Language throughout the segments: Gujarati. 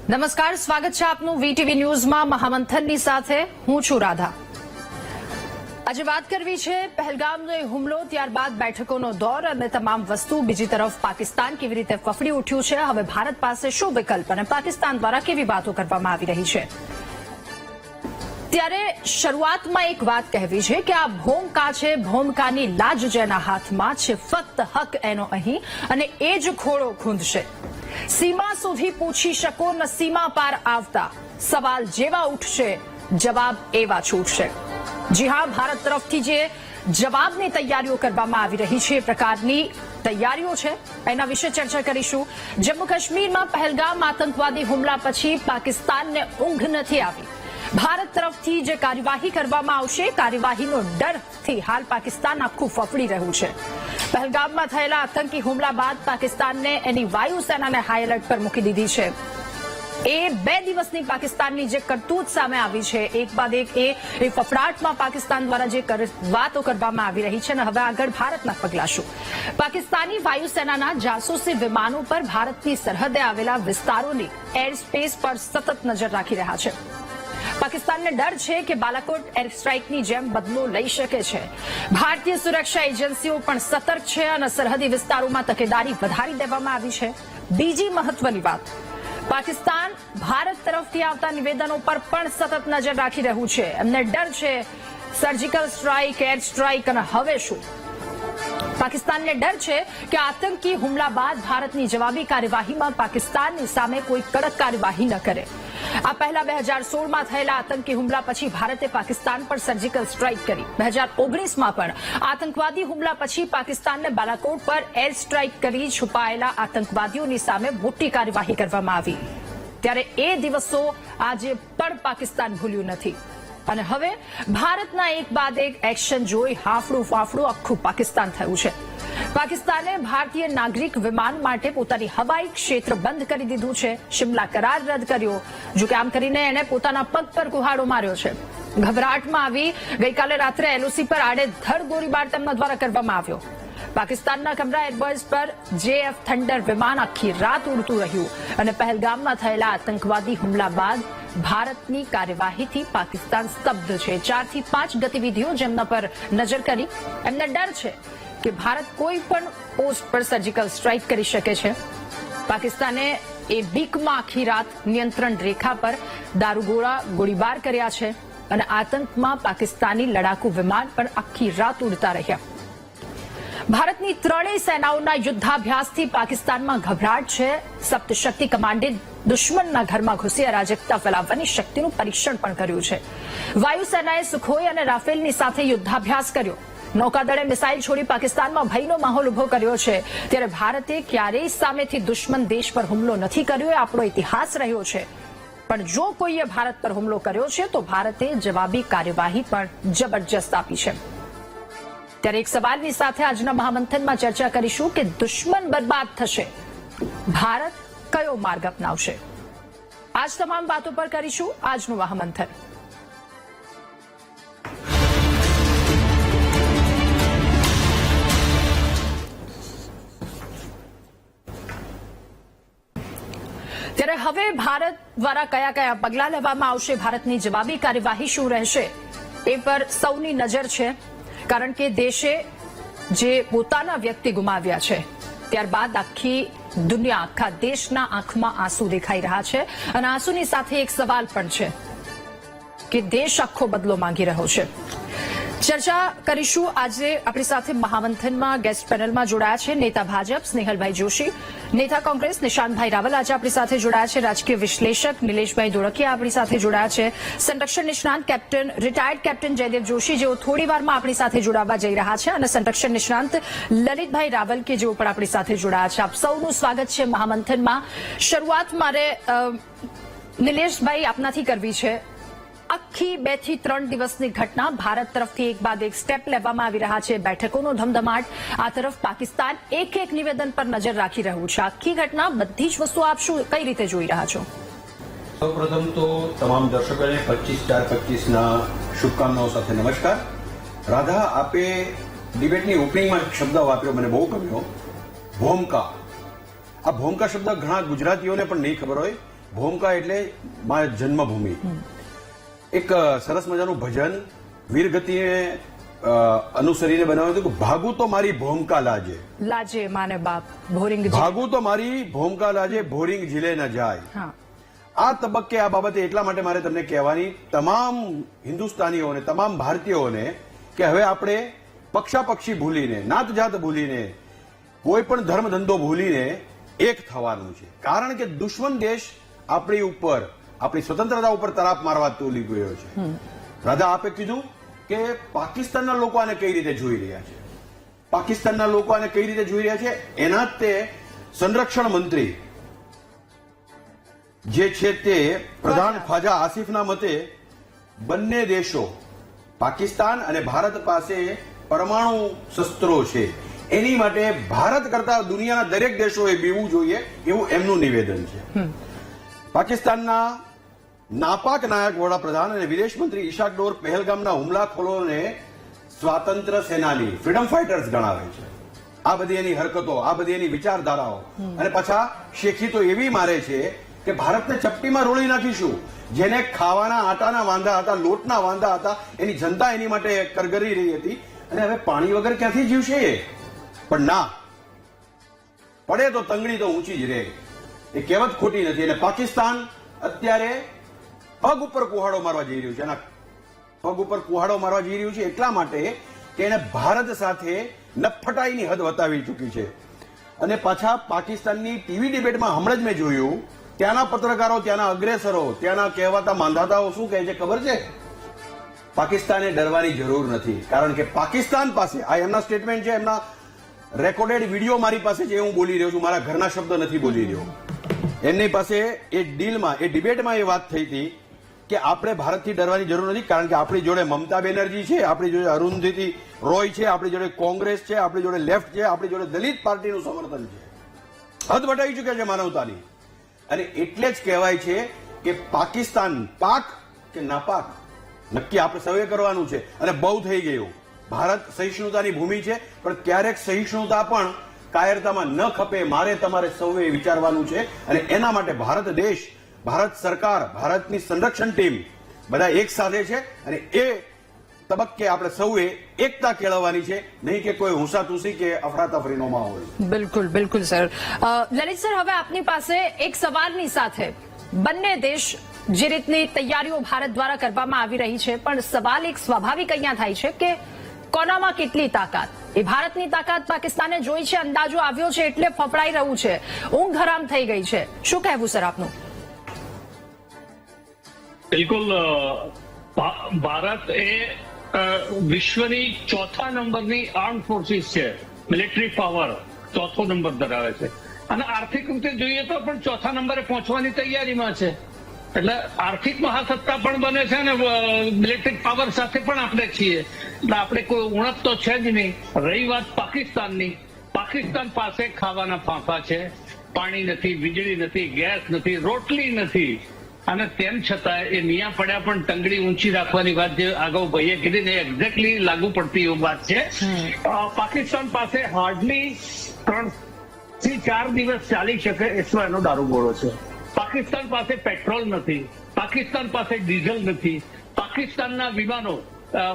નમસ્કાર, સ્વાગત છે આપનું વીટીવી ન્યૂઝમાં મહામંથનની સાથે હું છું રાધા। આજે વાત કરવી છે પહેલગામનો હુમલો, ત્યારબાદ બેઠકોનો દોર અને તમામ વસ્તુ। બીજી તરફ પાકિસ્તાન કેવી રીતે ફફડી ઉઠ્યું છે, હવે ભારત પાસે શું વિકલ્પ અને પાકિસ્તાન દ્વારા કેવી વાતો કરવામાં આવી રહી છે। ત્યારે શરૂઆતમાં એક વાત કહેવી છે કે આ ભોમકા છે, ભોમકાની લાજ જેના હાથમાં છે, ફક્ત હક એનો અહીં અને એ જ ખોળો ખૂંદશે। સીમા સુધી પૂછી શકો ન સીમા પાર આવતા સવાલ જેવા ઉઠશે, જવાબ એવા છૂટશે। જી હા, ભારત તરફથી જે જવાબની તૈયારીઓ કરવામાં આવી રહી છે, એ પ્રકારની તૈયારીઓ છે, એના વિશે ચર્ચા કરીશું। જમ્મુ કાશ્મીરમાં પહેલગામ આતંકવાદી હુમલા પછી પાકિસ્તાનને ઊંઘ નથી આવી। ભારત તરફથી જે કાર્યવાહી કરવામાં આવશે, કાર્યવાહીનો ડરથી હાલ પાકિસ્તાન આખું ફફડી રહ્યું છે। પહેલગામમાં થયેલા આતંકી હુમલા બાદ પાકિસ્તાનને એની વાયુસેનાને હાઈ એલર્ટ પર મૂકી દીધી છે। એ 2 દિવસની પાકિસ્તાનની જે કરતૂત સામે આવી છે, એક બાદ એક એ ફફડાટમાં પાકિસ્તાન દ્વારા જે વાતો કરવામાં આવી રહી છે, અને હવે આગળ ભારતના પગલાં શું। પાકિસ્તાની વાયુસેનાના જાસૂસી વિમાનો પર ભારતની સરહદે આવેલા વિસ્તારોની એર સ્પેસ પર સતત નજર રાખી રહ્યા છે। પાકિસ્તાનને ડર છે કે બાલાકોટ એર સ્ટ્રાઇકની જેમ બદલો લઈ શકે છે। ભારતીય સુરક્ષા એજન્સીઓ પણ સતર્ક છે અને સરહદી વિસ્તારોમાં તકેદારી વધારી દેવામાં આવી છે। બીજી મહત્વની વાત, પાકિસ્તાન ભારત તરફથી આવતા નિવેદનો પર પણ સતત નજર રાખી રહ્યું છે। એમને ડર છે સર્જિકલ સ્ટ્રાઇક, એર સ્ટ્રાઇક, અને હવે શું। પાકિસ્તાનને ડર છે કે આતંકી હુમલા બાદ ભારતની જવાબી કાર્યવાહીમાં પાકિસ્તાનની સામે કોઈ કડક કાર્યવાહી ન કરે। આ પહેલા 2016માં થયેલા આતંકી હુમલા પછી ભારતે પાકિસ્તાન પર સર્જિકલ સ્ટ્રાઇક કરી। 2019માં પણ આતંકવાદી હુમલા પછી પાકિસ્તાનને બાલાકોટ પર એર સ્ટ્રાઇક કરી છુપાયેલા આતંકવાદીઓની સામે મોટી કાર્યવાહી કરવામાં આવી। ત્યારે એ દિવસો આજે પણ પાકિસ્તાન ભૂલ્યું નથી અને હવે ભારતના એક બાદ એક એક્શન જોઈ હાફડું ફાફડું આખું પાકિસ્તાન થયું છે। પાકિસ્તાને ભારતીય નાગરિક વિમાન માટે પોતાની હવાઈ ક્ષેત્ર બંધ કરી દીધું છે। શિમલા કરાર રદ કર્યો, જો કે આમ કરીને એને પોતાના પગ પર કુહાડો માર્યો છે। ગભરાટમાં આવી ગઈકાલે રાત્રે એલઓસી પર આડેધડ ગોળીબાર તેમના દ્વારા કરવામાં આવ્યો। પાકિસ્તાનના કમરા એરબેઝ પર જેએફ થંડર વિમાન આખી રાત ઉડતું રહ્યું અને પહેલગામમાં થયેલા આતંકવાદી હુમલા બાદ ભારતની કાર્યવાહીથી પાકિસ્તાન સ્તબ્ધ છે। 4 થી 5 ગતિવિધિઓ જેમના પર નજર કરી, એમને ડર છે કે ભારત કોઈ પણ પોસ્ટ પર સર્જિકલ સ્ટ્રાઇક કરી શકે છે। પાકિસ્તાને એ બીકમાં આખી રાત નિયંત્રણ રેખા પર દારૂગોળા ગોળીબાર કર્યા છે અને આતંકમાં પાકિસ્તાની લડાકુ વિમાન પણ આખી રાત ઉડતા રહ્યા। ભારતની ત્રણેય સેનાઓના યુદ્ધાભ્યાસથી પાકિસ્તાનમાં ગભરાટ છે। સપ્તશક્તિ કમાન્ડે દુશ્મનના ઘરમાં ઘૂસી અરાજકતા ફેલાવવાની શક્તિનું પરીક્ષણ પણ કર્યું છે। વાયુસેનાએ સુખોઈ અને રાફેલની સાથે યુદ્ધાભ્યાસ કર્યો। નૌકાદળે મિસાઇલ છોડી પાકિસ્તાનમાં ભયનો માહોલ ઉભો કર્યો છે। ત્યારે ભારતે ક્યારેય સામેથી દુશ્મન દેશ પર હુમલો નથી કર્યો, એ આપણો ઇતિહાસ રહ્યો છે। પણ જો કોઈએ ભારત પર હુમલો કર્યો છે તો ભારતે જવાબી કાર્યવાહી પણ જબરજસ્ત આપી છે। ત્યારે એક સવાલની સાથે આજના મહામંથનમાં ચર્ચા કરીશું કે દુશ્મન બરબાદ થશે, ભારત કયો માર્ગ અપનાવશે। આજ તમામ વાતો પર કરીશું આજનું મહામંથન। ત્યારે હવે ભારત દ્વારા કયા કયા પગલાં લેવામાં આવશે, ભારતની જવાબી કાર્યવાહી શું રહેશે, એ પર સૌની નજર છે। કારણ કે દેશે જે પોતાના વ્યક્તિ ગુમાવ્યા છે, ત્યારબાદ આખી દુનિયા, આખા દેશના આંખમાં આંસુ દેખાઈ રહ્યા છે અને આંસુની સાથે એક સવાલ પણ છે કે દેશ આખો બદલો માંગી રહ્યો છે। ચર્ચા કરીશું આજે આપણી સાથે મહામંથનમાં ગેસ્ટ પેનલમાં જોડાયા છે નેતા ભાજપ સ્નેહલભાઈ જોશી, નેતા કોંગ્રેસ નિશાંતભાઈ રાવલ આજે આપણી સાથે જોડાયા છે, રાજકીય વિશ્લેષક નિલેશભાઈ ધોળકિયા આપણી સાથે જોડાયા છે, સંરક્ષણ નિષ્ણાંત captain retired captain Jaydev Joshi જેઓ થોડી વારમાં આપણી સાથે જોડાવા જઈ રહ્યા છે, અને સંરક્ષણ નિષ્ણાંત લલિતભાઈ રાવલ કે જેઓ પણ આપણી સાથે જોડાયા છે। આપ સૌનું સ્વાગત છે મહામંથનમાં। શરૂઆત મારે નિલેશભાઈ આપનાથી કરવી છે। આખી 2 થી 3 દિવસની ઘટના, ભારત તરફથી એક બાદ એક સ્ટેપ લેવામાં આવી રહ્યા છે, બેઠકોનો ધમધમાટ, આ તરફ પાકિસ્તાન એક એક નિવેદન પર નજર રાખી રહ્યું છે। આખી ઘટના, બધી જ વસ્તુ આપ શું કઈ રીતે જોઈ રહ્યા છો? સૌપ્રથમ તો તમામ દર્શકોને 25/4/25ના શુભકામનાઓ સાથે નમસ્કાર। રાધા, આપે ડિબેટની ઓપનિંગમાં શબ્દ વાપર્યો, મને બહુ ગમ્યો, ભોમકા। આ ભોમકા શબ્દ ઘણા ગુજરાતીઓને પણ નહીં ખબર હોય ભૂમકા એટલે મારી જન્મભૂમિ. એક સરસ મજાનું ભજન વીરગતિને અનુસરીને બનાવ્યું હતું કે ભાગું તો મારી ભૂમકા લાજે, લાજે માને બાપ ભોરિંગ ભાગું તો મારી ભૂમકા લાજે, ભોરિંગ ઝીલે ન જાય. હા, આ તબક્કે આ બાબતે એટલા માટે મારે તમને કહેવાની તમામ હિન્દુસ્તાનીઓને, તમામ ભારતીયોને કે હવે આપણે પક્ષાપક્ષી ભૂલીને, નાત જાત ભૂલીને, કોઈ પણ ધર્મ ધંધો ભૂલીને એક થવાનું છે. કારણ કે દુશ્મન દેશ આપણી ઉપર, આપણી સ્વતંત્રતા ઉપર તરાપ મારવા તૂલી ગયો છે. રાધા, આપે કીધું કે પાકિસ્તાનના લોકો આને કઈ રીતે જોઈ રહ્યા છે, પાકિસ્તાનના લોકો આને કઈ રીતે જોઈ રહ્યા છે, એના તે સંરક્ષણ મંત્રી જે છે તે પ્રધાન ખ્વાજા આસિફના મતે બંને દેશો પાકિસ્તાન અને ભારત પાસે પરમાણુ શસ્ત્રો છે, એની માટે ભારત કરતા દુનિયાના દરેક દેશોએ બીવું જોઈએ એવું એમનું નિવેદન છે. પાકિસ્તાનના નાપાક નાયક વડાપ્રધાન અને વિદેશ મંત્રી ઈશાક ડોર પહેલગામના હુમલાખોરોને સ્વાતંત્ર્ય સેનાની, ફ્રીડમ ફાઇટર્સ ગણાવે છે. આ બધી એની હરકતો, આ બધી એની વિચારધારાઓ, અને પાછા શેખી તો એવી મારે છે કે ભારતને ચપટીમાં રોળી નાખીશું. જેને ખાવાના આટાના વાંધા હતા, લોટના વાંધા હતા, એની જનતા એની માટે કરગરી રહી હતી, અને હવે પાણી વગર ક્યાંથી જીવશે એ? પણ ના, પડે તો તંગડી તો ઊંચી જ રહે, એ કહેવત ખોટી નથી. અને પાકિસ્તાન અત્યારે પગ ઉપર કુહાડો મારવા જઈ રહ્યું છે. એના પગ ઉપર કુહાડો મારવા જઈ રહ્યું છે એટલા માટે કે એને ભારત સાથે નફટાઈની હદ વટાવી ચૂકી છે. અને પાછા પાકિસ્તાનની ટીવી ડિબેટમાં હમણાં જ મેં જોયું, ત્યાંના પત્રકારો, ત્યાંના અગ્રેસરો, ત્યાંના કહેવાતા માંધાતાઓ શું કહે છે ખબર છે? પાકિસ્તાને ડરવાની જરૂર નથી, કારણ કે પાકિસ્તાન પાસે, આ એમના સ્ટેટમેન્ટ છે, એમના રેકોર્ડેડ વિડીયો મારી પાસે છે, હું બોલી રહ્યો છું, મારા ઘરના શબ્દ નથી બોલી રહ્યો. એમની પાસે એ ડીલમાં, એ ડિબેટમાં એ વાત થઈ હતી કે આપણે ભારતથી ડરવાની જરૂર નથી, કારણ કે આપણી જોડે મમતા બેનર્જી છે, આપણી જોડે અરુંધતી રોય છે, આપણી જોડે કોંગ્રેસ છે, આપણી જોડે લેફ્ટ છે, આપણી જોડે દલિત પાર્ટીનું સમર્થન છે. હદ વટાવી ચૂક્યા છે માનવતાની. અને એટલે જ કહેવાય છે કે પાકિસ્તાન પાક કે નાપાક નક્કી આપણે સૌએ કરવાનું છે. અને બહુ થઈ ગયું. ભારત સહિષ્ણુતાની ભૂમિ છે, પણ ક્યારેક સહિષ્ણુતા પણ કાયરતામાં ન ખપે. મારે તમારે સૌએ વિચારવાનું છે. અને એના માટે ભારત દેશ, ભારત સરકાર, ભારતની સંરક્ષણ ટીમ બધા એક સાથે છે. અને એ તબક્કે આપણે સૌએ એકતા કેળવવાની છે, નહીં કે કોઈ હુંસાતુસી કે અફરાતફરીનો માહોલ. બિલકુલ બિલકુલ સર. લલિત સર, હવે આપની પાસે એક સવાલની સાથે બંને દેશ જે રીતની તૈયારીઓ ભારત દ્વારા કરવામાં આવી રહી છે, પણ સવાલ એક સ્વાભાવિક અહીંયા થાય છે કે કોનામાં કેટલી તાકાત? એ ભારતની તાકાત પાકિસ્તાને જોઈ છે, અંદાજો આવ્યો છે એટલે ફફડાઈ રહ્યું છે, ઊંઘ હરામ થઈ ગઈ છે. શું કહેવું સર આપનું? બિલકુલ, ભારત એ વિશ્વની ચોથા નંબરની આર્મ ફોર્સિસ છે, મિલિટરી પાવર ચોથો નંબર ધરાવે છે, અને આર્થિક રીતે જોઈએ તો પણ ચોથા નંબરે પહોંચવાની તૈયારીમાં છે. એટલે આર્થિક મહાસત્તા પણ બને છે અને મિલિટરી પાવર સાથે પણ આપણે છીએ. એટલે આપણે કોઈ ઉણપ તો છે જ નહીં. રહી વાત પાકિસ્તાનની, પાકિસ્તાન પાસે ખાવાના ફાંફા છે, પાણી નથી, વીજળી નથી, ગેસ નથી, રોટલી નથી, અને તેમ છતાં એ નિયા પડ્યા પણ ટંગડી ઊંચી રાખવાની વાત જે અગાઉ ભાઈએ કીધી ને એક્ઝેક્ટલી લાગુ પડતી એવું વાત છે. પાકિસ્તાન પાસે હાર્ડલી 3 થી 4 દિવસ ચાલી શકે એટલો એનો દારૂગોળો છે. પાકિસ્તાન પાસે પેટ્રોલ નથી, પાકિસ્તાન પાસે ડીઝલ નથી, પાકિસ્તાનના વિમાનો,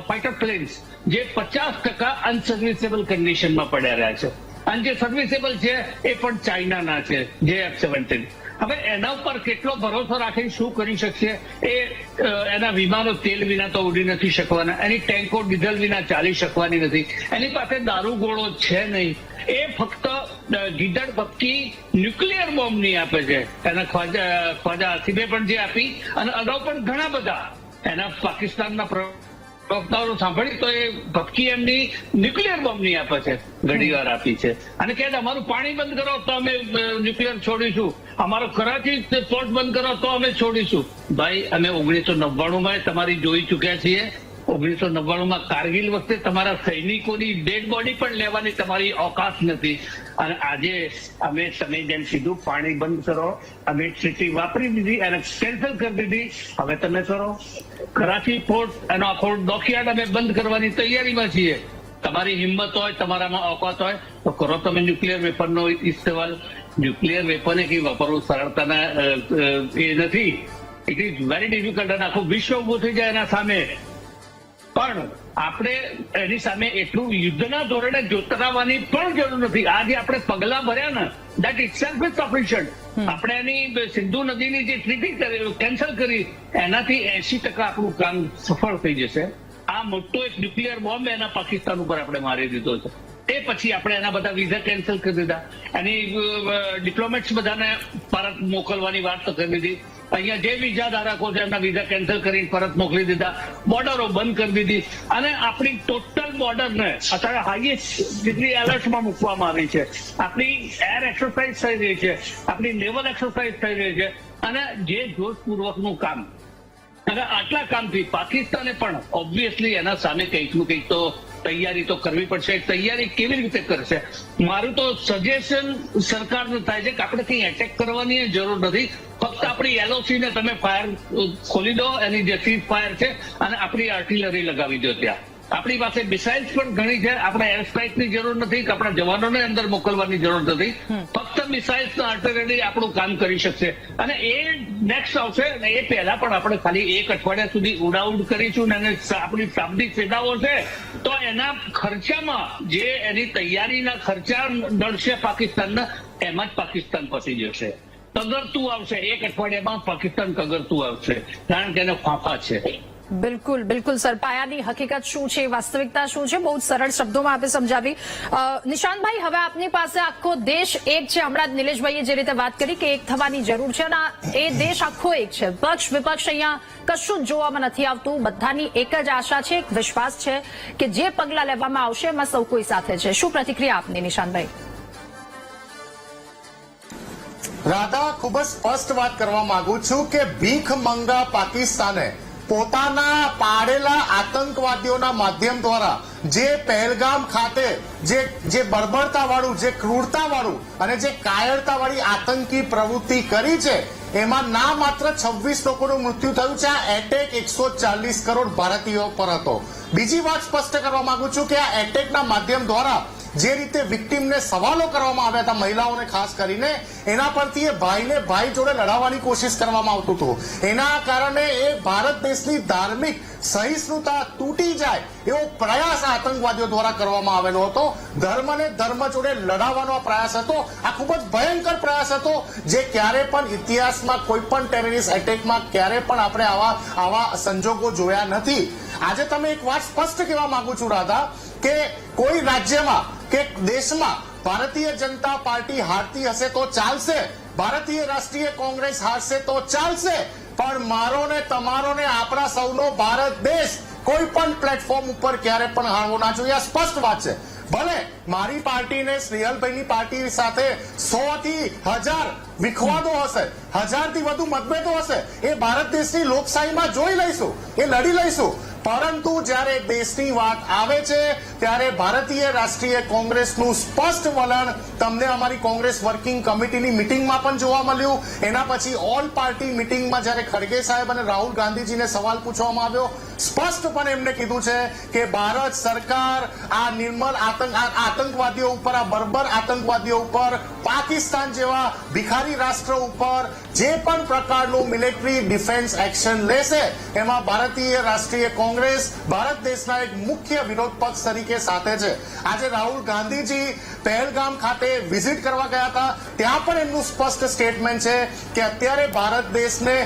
ફાઇટર પ્લેન્સ જે 50% અનસર્વિસેબલ કન્ડિશનમાં પડ્યા રહ્યા છે, અને જે સર્વિસેબલ છે એ પણ ચાઇનાના છે, જે F-17. હવે એના ઉપર કેટલો ભરોસો રાખીને શું કરી શકશે? એ એના વિમાનો તેલ વિના તો ઉડી નથી શકવાના, એની ટેન્કો ડીઝલ વિના ચાલી શકવાની નથી, એની પાસે દારૂગોળો છે નહીં. એ ફક્ત ગીદડ ભપકી ન્યુક્લિયર બોમ્બ નહીં આપે છે. એના ખ્વાજા આસિફે પણ જે આપી, અને અગાઉ પણ ઘણા બધા એના પાકિસ્તાનના પ્રવક્તાઓ સાંભળી તો એ ભપકી એમની ન્યુક્લિયર બોમ્બ નહીં આપે છે, ઘણી વાર આપી છે. અને કહે અમારું પાણી બંધ કરો તો અમે ન્યુક્લિયર છોડીશું, અમારો કરાચી પોર્ટ બંધ કરો તો અમે છોડીશું. ભાઈ, અમે 1999માં તમારી જોઈ ચુક્યા છીએ. 1999માં કારગિલ વખતે તમારા સૈનિકોની ડેડ બોડી પણ લેવાની તમારી ઓકાત નથી. અને આજે તમે જેમ કીધું પાણી બંધ કરો, અમે સિટી વાપરી દીધી, એને કેન્સલ કરી દીધી, હવે તમે કરો. કરાચી પોર્ટ એનો આખો ડોકયાર્ડ અમે બંધ કરવાની તૈયારીમાં છીએ. તમારી હિંમત હોય, તમારામાં ઓકાત હોય તો કરો તમે ન્યુક્લિયર વેપનનો ઇસ્તેમાલ. ન્યુક્લિયર વેપન એ વાપરવું સરળતાના એ નથી. ઇટ ઇઝ વેરી ડિફિકલ્ટ અને આખું વિશ્વ ઉભું થઈ જાય એના સામે. પણ આપણે એની સામે એટલું યુદ્ધના ધોરણે જોતરાવાની પણ જરૂર નથી. આ જે આપણે પગલા ભર્યા ને દેટ ઇટસેલ્ફ ઇઝ સફિશિયન્ટ. આપણે એની સિંધુ નદીની જે ટ્રીટી કેન્સલ કરી એનાથી 80% આપણું કામ સફળ થઈ જશે. આ મોટો એક ન્યુક્લિયર બોમ્બ એના પાકિસ્તાન ઉપર આપણે મારી દીધો છે. એ પછી આપણે એના બધા વિઝા કેન્સલ કરી દીધા. એની ડિપ્લોમેટ્સ બધાને પરત મોકલવાની વાત કરી દીધી. અહીંયા જે વિઝા ધારકો છે એમના વિઝા કેન્સલ કરીને પરત મોકલી દીધા. બોર્ડરો બંધ કરી દીધી અને આપણી ટોટલ બોર્ડરને અત્યારે હાઈએસ્ટ ડિગ્રી એલર્ટમાં મૂકવામાં આવી છે. આપણી એર એક્સરસાઇઝ થઈ રહી છે, આપણી નેવલ એક્સરસાઇઝ થઈ રહી છે અને જે જોશપૂર્વકનું કામ અને આટલા કામથી પાકિસ્તાને પણ ઓબ્વિયસલી એના સામે કંઈકનું કંઈક તો તૈયારી તો કરવી પડશે. તૈયારી કેવી રીતે કરશે? મારું તો સજેશન સરકારને થાય છે કે આપણે કંઈ એટેક કરવાની જરૂર નથી. ફક્ત આપણી એલઓસી ને તમે ફાયર ખોલી દો, એની જે સીઝ ફાયર છે અને આપણી આર્ટિલરી લગાવી દો. ત્યાં આપણી પાસે મિસાઇલ્સ પણ ઘણી છે. આપણે એર સ્ટ્રાઇકની જરૂર નથી કે આપણા જવાનોને અંદર મોકલવાની જરૂર નથી. ફક્ત મિસાઇલ્સ આર્ટિલરી આપણું કામ કરી શકશે અને એ નેક્સ્ટ આવશે. અને એ પહેલા પણ આપણે ખાલી 1 અઠવાડિયા સુધી ઉડાઉડ કરીશું અને આપણી શાબ્દિક સેનાઓ છે તો એના ખર્ચામાં જે એની તૈયારીના ખર્ચા નડશે પાકિસ્તાનના, એમાં જ પાકિસ્તાન પસી જશે. કગરતું આવશે 1 અઠવાડિયામાં. પાકિસ્તાન કગરતું આવશે કારણ કે એને ફાંફા છે. બિલકુલ બિલકુલ સર, પાયાની હકીકત શું છે, વાસ્તવિકતા શું છે, બહુ સરળ શબ્દોમાં આપે સમજાવી. નિશાંતભાઈ, હવે આપની પાસે આખો દેશ એક છે. હમણાં જ નિલેશભાઈએ જે રીતે વાત કરી કે એક થવાની જરૂર છે અને એ દેશ આખો એક છે. પક્ષ વિપક્ષ અહીંયા કશું જ જોવામાં નથી આવતું. બધાની એક જ આશા છે, એક વિશ્વાસ છે કે જે પગલાં લેવામાં આવશે એમાં સૌ કોઈ સાથે છે. શું પ્રતિક્રિયા આપની નિશાંતભાઈ? રાધા, ખૂબ જ સ્પષ્ટ વાત કરવા માંગુ છું કે ભીખ મંગા પાકિસ્તાને પોતાના પાડેલા આતંકવાદીઓના માધ્યમ દ્વારા જે પહેલગામ ખાતે જે બર્બરતાવાળું, જે ક્રૂરતાવાળું અને જે કાયરતાવાળી આતંકી પ્રવૃત્તિ કરી છે એમાં ના માત્ર 26 લોકોનું મૃત્યુ થયું છે. આ એટેક 140 કરોડ ભારતીયો પર હતો. બીજી વાત સ્પષ્ટ કરવા માંગુ છું કે આ એટેકના માધ્યમ દ્વારા જે રીતે વિક્ટીમને સવાલો કરવામાં આવ્યા હતા, મહિલાઓને ખાસ કરીને, એના પરથી એ ભાઈને ભાઈ જોડે લડાવવાની કોશિશ કરવામાં આવતું હતું. એના કારણે એ ભારત દેશની ધાર્મિક સહિષ્ણુતા તૂટી જાય એવો પ્રયાસ આતંકવાદીઓ દ્વારા કરવામાં આવેલો હતો. ધર્મને ધર્મ જોડે લડાવવાનો પ્રયાસ હતો. આ ખૂબ જ ભયંકર પ્રયાસ હતો જે ક્યારે પણ ઇતિહાસમાં કોઈ પણ ટેરરિસ્ટ એટેકમાં ક્યારે પણ આપણે આવા સંજોગો જોયા નથી. આજે તમે એક વાત સ્પષ્ટ કહેવા માંગુ છું રાધા કે કોઈ રાજ્યમાં કે દેશમાં ભારતીય જનતા પાર્ટી હારતી હશે તો ચાલશે, ભારતીય રાષ્ટ્રીય કોંગ્રેસ હારશે તો ચાલશે, પણ મારો ને તમારો ને આપણા સૌનો ભારત દેશ કોઈ પણ પ્લેટફોર્મ ઉપર ક્યારે પણ હારવો ના જોઈએ. આ સ્પષ્ટ વાત છે. ભલે મારી પાર્ટી ને સ્નેહલભાઈની પાર્ટી સાથે 100 થી 1000 વિખવાદો હશે, 1000 થી વધુ મતભેદો હશે, એ ભારત દેશની લોકશાહીમાં જોઈ લઈશું, એ લડી લઈશું. પરંતુ જ્યારે દેશની વાત આવે છે ત્યારે ભારતીય રાષ્ટ્રીય કોંગ્રેસનું સ્પષ્ટ વલણ તમને અમારી કોંગ્રેસ વર્કિંગ કમિટીની મિટિંગમાં પણ જોવા મળ્યું. એના પછી ઓલ પાર્ટી મિટિંગમાં જ્યારે ખડગે સાહેબ અને રાહુલ ગાંધીજીને સવાલ પૂછવામાં આવ્યો, સ્પષ્ટપણે એમને કીધું છે કે ભારત સરકાર આ નિર્મલ આતંકવાદીઓ ઉપર, આ બર્બર આતંકવાદીઓ ઉપર, પાકિસ્તાન જેવા ભિખારી રાષ્ટ્ર ઉપર જે પણ પ્રકારનું મિલિટરી ડિફેન્સ એક્શન લેશે એમાં ભારતીય રાષ્ટ્રીય કોંગ્રેસ ભારત દેશના એક મુખ્ય વિરોધ પક્ષ તરીકે સાથે છે. આજે રાહુલ ગાંધીજી પહેલગામ ખાતે વિઝિટ કરવા ગયા હતા, ત્યાં પણ એમનું સ્પષ્ટ સ્ટેટમેન્ટ છે કે અત્યારે ભારત દેશને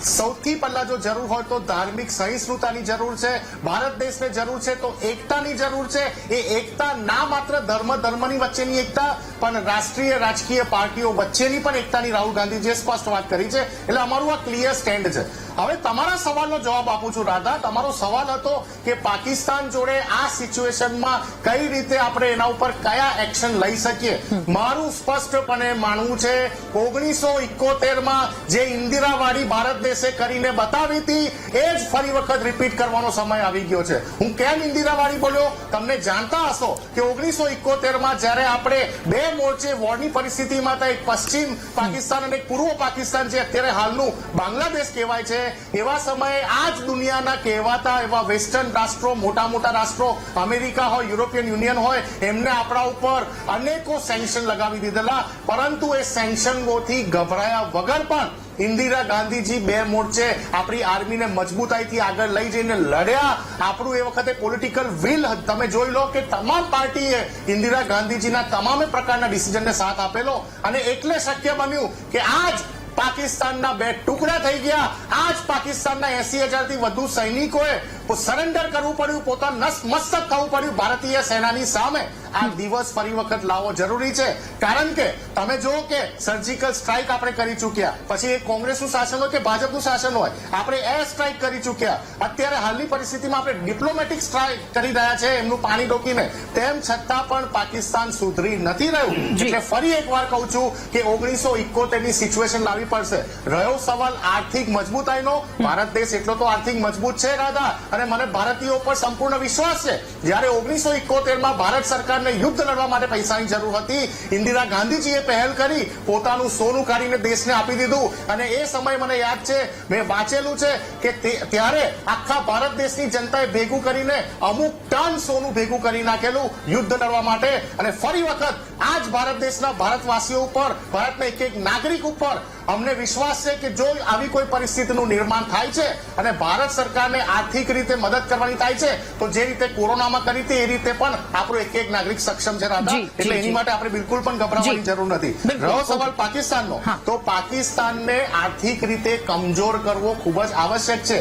સૌથી પહેલા જો જરૂર હોય તો ધાર્મિક સહિષ્ણુતાની જરૂર છે. ભારત દેશને જરૂર છે તો એકતાની જરૂર છે. એ એકતા ના માત્ર ધર્મની વચ્ચેની એકતા પણ રાષ્ટ્રીય રાજકીય પાર્ટીઓ વચ્ચેની પણ એકતાની રાહુલ ગાંધીજીએ સ્પષ્ટ વાત કરી છે. એટલે અમારું આ ક્લિયર સ્ટેન્ડ છે. હવે તમારા સવાલનો જવાબ આપું છું રાધા. તમારો સવાલ હતો કે પાકિસ્તાન જોડે આ સિચ્યુએશનમાં કઈ રીતે આપણે એના ઉપર કયા એક્શન લઈ શકીએ. મારું સ્પષ્ટપણે માનવું છે 1971માં જે ઇન્દિરાવાળી ભારત દેશે કરીને બતાવી હતી એ જ ફરી વખત રિપીટ કરવાનો સમય આવી ગયો છે. હું કેમ ઇન્દિરાવાળી બોલ્યો તમને જાણતા હશો કે 1971માં જ્યારે આપણે બે મોરચે વોરની પરિસ્થિતિમાં હતા, એક પશ્ચિમ પાકિસ્તાન અને એક પૂર્વ પાકિસ્તાન જે અત્યારે હાલનું બાંગ્લાદેશ કહેવાય છે, એવા સમયે આ જ દુનિયાના કહેવાતા એવા વેસ્ટર્ન રાષ્ટ્રો, મોટા મોટા રાષ્ટ્રો, અમેરિકા હોય, યુરોપિયન યુનિયન હોય, એમને આપણા ઉપર અનેકો સેન્કશન લગાવી દીધેલા, પરંતુ એ સેન્કશનોથી ગભરાયા વગર પણ ઇન્દિરા ગાંધીજી બે મોરચે આપણી આર્મીને મજબૂતાઈથી આગળ લઈ જઈને લડ્યા. આપણું એ વખતે પોલિટિકલ વિલ, તમે જોઈ લો કે તમામ પાર્ટીએ ઇન્દિરા ગાંધીજીના તમામે પ્રકારના ડિસિઝનને સાથ આપેલો અને એટલે શક્ય બન્યું કે આજ પાકિસ્તાનના બે ટુકડા થઈ ગયા. આજ પાકિસ્તાનના 80,000 થી વધુ સૈનિકોએ સરેન્ડર કરવું પડ્યું, પોતાનું નતમસ્તક થવું પડ્યું ભારતીય સેનાની સામે. આ દિવસ ફરી વખત લાવવો જરૂરી છે, કારણ કે તમે જુઓ કે સર્જિકલ સ્ટ્રાઇક આપણે કરી ચૂક્યા, પછી એ કોંગ્રેસનું શાસન હોય કે ભાજપનું શાસન હોય, આપણે એર સ્ટ્રાઇક કરી ચૂક્યા. અત્યારે હાલની પરિસ્થિતિમાં આપણે ડિપ્લોમેટિક સ્ટ્રાઇક કરી રહ્યા છે એમનું પાણી રોકીને, તેમ છતાં પણ પાકિસ્તાન સુધરી નથી રહ્યું. એટલે ફરી એકવાર કહું છું કે 1971 ની સિચ્યુએશન લાવી પડશે. રહ્યો સવાલ આર્થિક મજબૂતાઈનો, ભારત દેશ એટલો તો આર્થિક મજબૂત છે રાધા, અને મને ભારતીયો પર સંપૂર્ણ વિશ્વાસ છે. જ્યારે 1971 ભારત સરકારને યુદ્ધ લડવા માટે પૈસાની જરૂર હતી, ઇન્દિરા ગાંધીજીએ પહેલ કરી, પોતાનું સોનું કાઢીને દેશને આપી દીધું. અને એ સમય મને યાદ છે, મેં વાંચેલું છે કે ત્યારે આખા ભારત દેશની જનતાએ ભેગું કરીને અમુક ટન સોનું ભેગું કરી નાખેલું યુદ્ધ લડવા માટે. અને ફરી વખત આ જ ભારત દેશના ભારતવાસીઓ ઉપર, ભારતના એક એક નાગરિક ઉપર અમને વિશ્વાસ છે કે જો આવી કોઈ પરિસ્થિતિનું નિર્માણ થાય છે અને ભારત સરકારને આર્થિક રીતે મદદ કરવાની થાય છે, તો જે રીતે કોરોનામાં કરી હતી એ રીતે પણ આપણો એક એક નાગરિક સક્ષમ છે રાધા. એટલે એની માટે આપણે બિલકુલ પણ ગભરાવાની જરૂર નથી. રહ્યો સવાલ પાકિસ્તાનનો, તો પાકિસ્તાનને આર્થિક રીતે કમજોર કરવો ખૂબ જ આવશ્યક છે.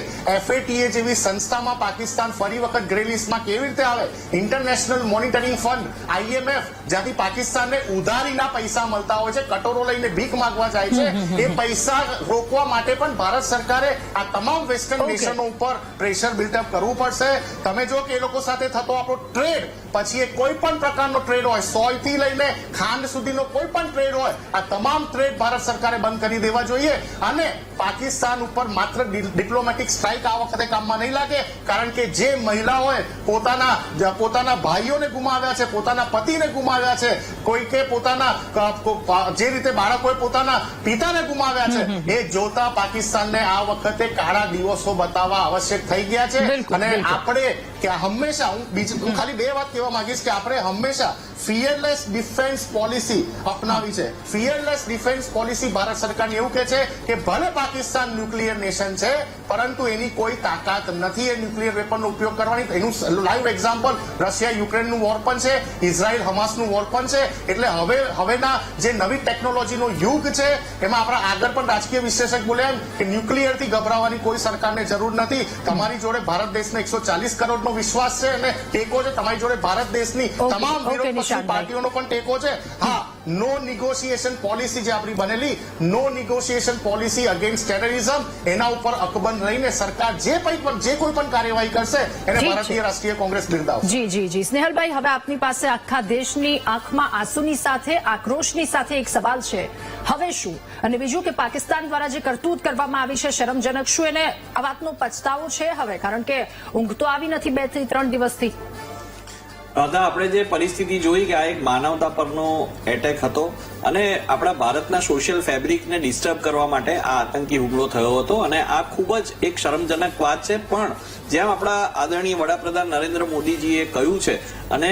FATA જેવી સંસ્થામાં પાકિસ્તાન ફરી વખત ગ્રે લિસ્ટમાં કેવી રીતે આવે? ઇન્ટરનેશનલ મોનિટરિંગ ફંડ IMF, જ્યાંથી પાકિસ્તાનને ઉધારીના પૈસા મળતા હોય છે, કટોરો લઈને ભીખ માંગવા જાય છે, એ પૈસા રોકવા માટે પણ ભારત સરકારે આ તમામ વેસ્ટર્ન નેશનો ઉપર પ્રેશર બિલ્ટઅપ કરવું પડશે. તમે જો કે એ લોકો સાથે થતો આપણો ટ્રેડ, પછી એ કોઈ પણ પ્રકારનો ટ્રેડ હોય, સોય થી લઈને ખાંડ સુધીનો કોઈ પણ ટ્રેડ હોય, આ તમામ ટ્રેડ ભારત સરકારે બંધ કરી દેવા જોઈએ. અને પાકિસ્તાન ઉપર માત્ર ડિપ્લોમેટિક સ્ટ્રાઇક આ વખતે કામમાં નહીં લાગે, કારણ કે જે મહિલાઓએ પોતાના ભાઈઓને ગુમાવ્યા છે, પોતાના પતિને ગુમાવ્યા છે, કોઈકે પોતાના જે રીતે બાળકોએ પોતાના પિતાને ગુમાવ્યા છે, એ જોતા પાકિસ્તાનને આ વખતે કાળા દિવસો બતાવવા આવશ્યક થઈ ગયા છે. અને આપણે કે હંમેશા, હું ખાલી બે વાત કહેવા માંગીશ કે આપણે હંમેશા ફિયરલેસ ડિફેન્સ પોલિસી અપનાવી છે. ફિયરલેસ ડિફેન્સ પોલિસી ભારત સરકાર એવું કહે છે કે ભલે પાકિસ્તાન ન્યુક્લિયર નેશન છે, પરંતુ એની કોઈ તાકાત નથી એ ન્યુક્લિયર વેપનનો ઉપયોગ કરવાની. એનું લાઈવ એક્ઝામ્પલ રશિયા યુક્રેનનું વોર પણ છે, ઇઝરાયલ હમાસનું વોર પણ છે. એટલે હવેના જે નવી ટેકનોલોજીનો યુગ છે, એમાં આપણા આગળ પણ રાજકીય વિશ્લેષક બોલ્યા કે ન્યુક્લિયરથી ગભરાવાની કોઈ સરકારને જરૂર નથી. તમારી જોડે ભારત દેશને 140 કરોડનો વિશ્વાસ છે અને ટેકો છે. તમારી જોડે ભારત દેશની તમામ વિરોધપક્ષી પાર્ટીઓનો પણ ટેકો છે. હા, નો નિગોશિએશન પોલિસી જે આપણી બનેલી, નો નિગોશિએશન પોલિસી અગેન્સ્ટ ટેરરિઝમ, એના ઉપર અકબંધ રહીને સરકાર જે કોઈ પણ કાર્યવાહી કરશે એને ભારતીય રાષ્ટ્રીય કોંગ્રેસ બિરદાવશે. જી સ્નેહલભાઈ, હવે આપની પાસે આખા દેશની આંખમાં આંસુની સાથે, આક્રોશની સાથે એક સવાલ છે, હવે શું? અને બીજું કે પાકિસ્તાન દ્વારા જે કરતૂત કરવામાં આવી છે શરમજનક, શું એને આ વાતનો પછતાવો છે હવે? કારણ કે ઊંઘ તો આવી નથી 2 થી 3 દિવસથી. દાદા, આપણે જે પરિસ્થિતિ જોઈ કે આ એક માનવતા પરનો એટેક હતો અને આપણા ભારતના સોશિયલ ફેબ્રિકને ડિસ્ટર્બ કરવા માટે આ આતંકી હુમલો થયો હતો. અને આ ખૂબ જ એક શરમજનક વાત છે, પણ જેમ આપણા આદરણીય વડાપ્રધાન નરેન્દ્ર મોદીજીએ કહ્યું છે અને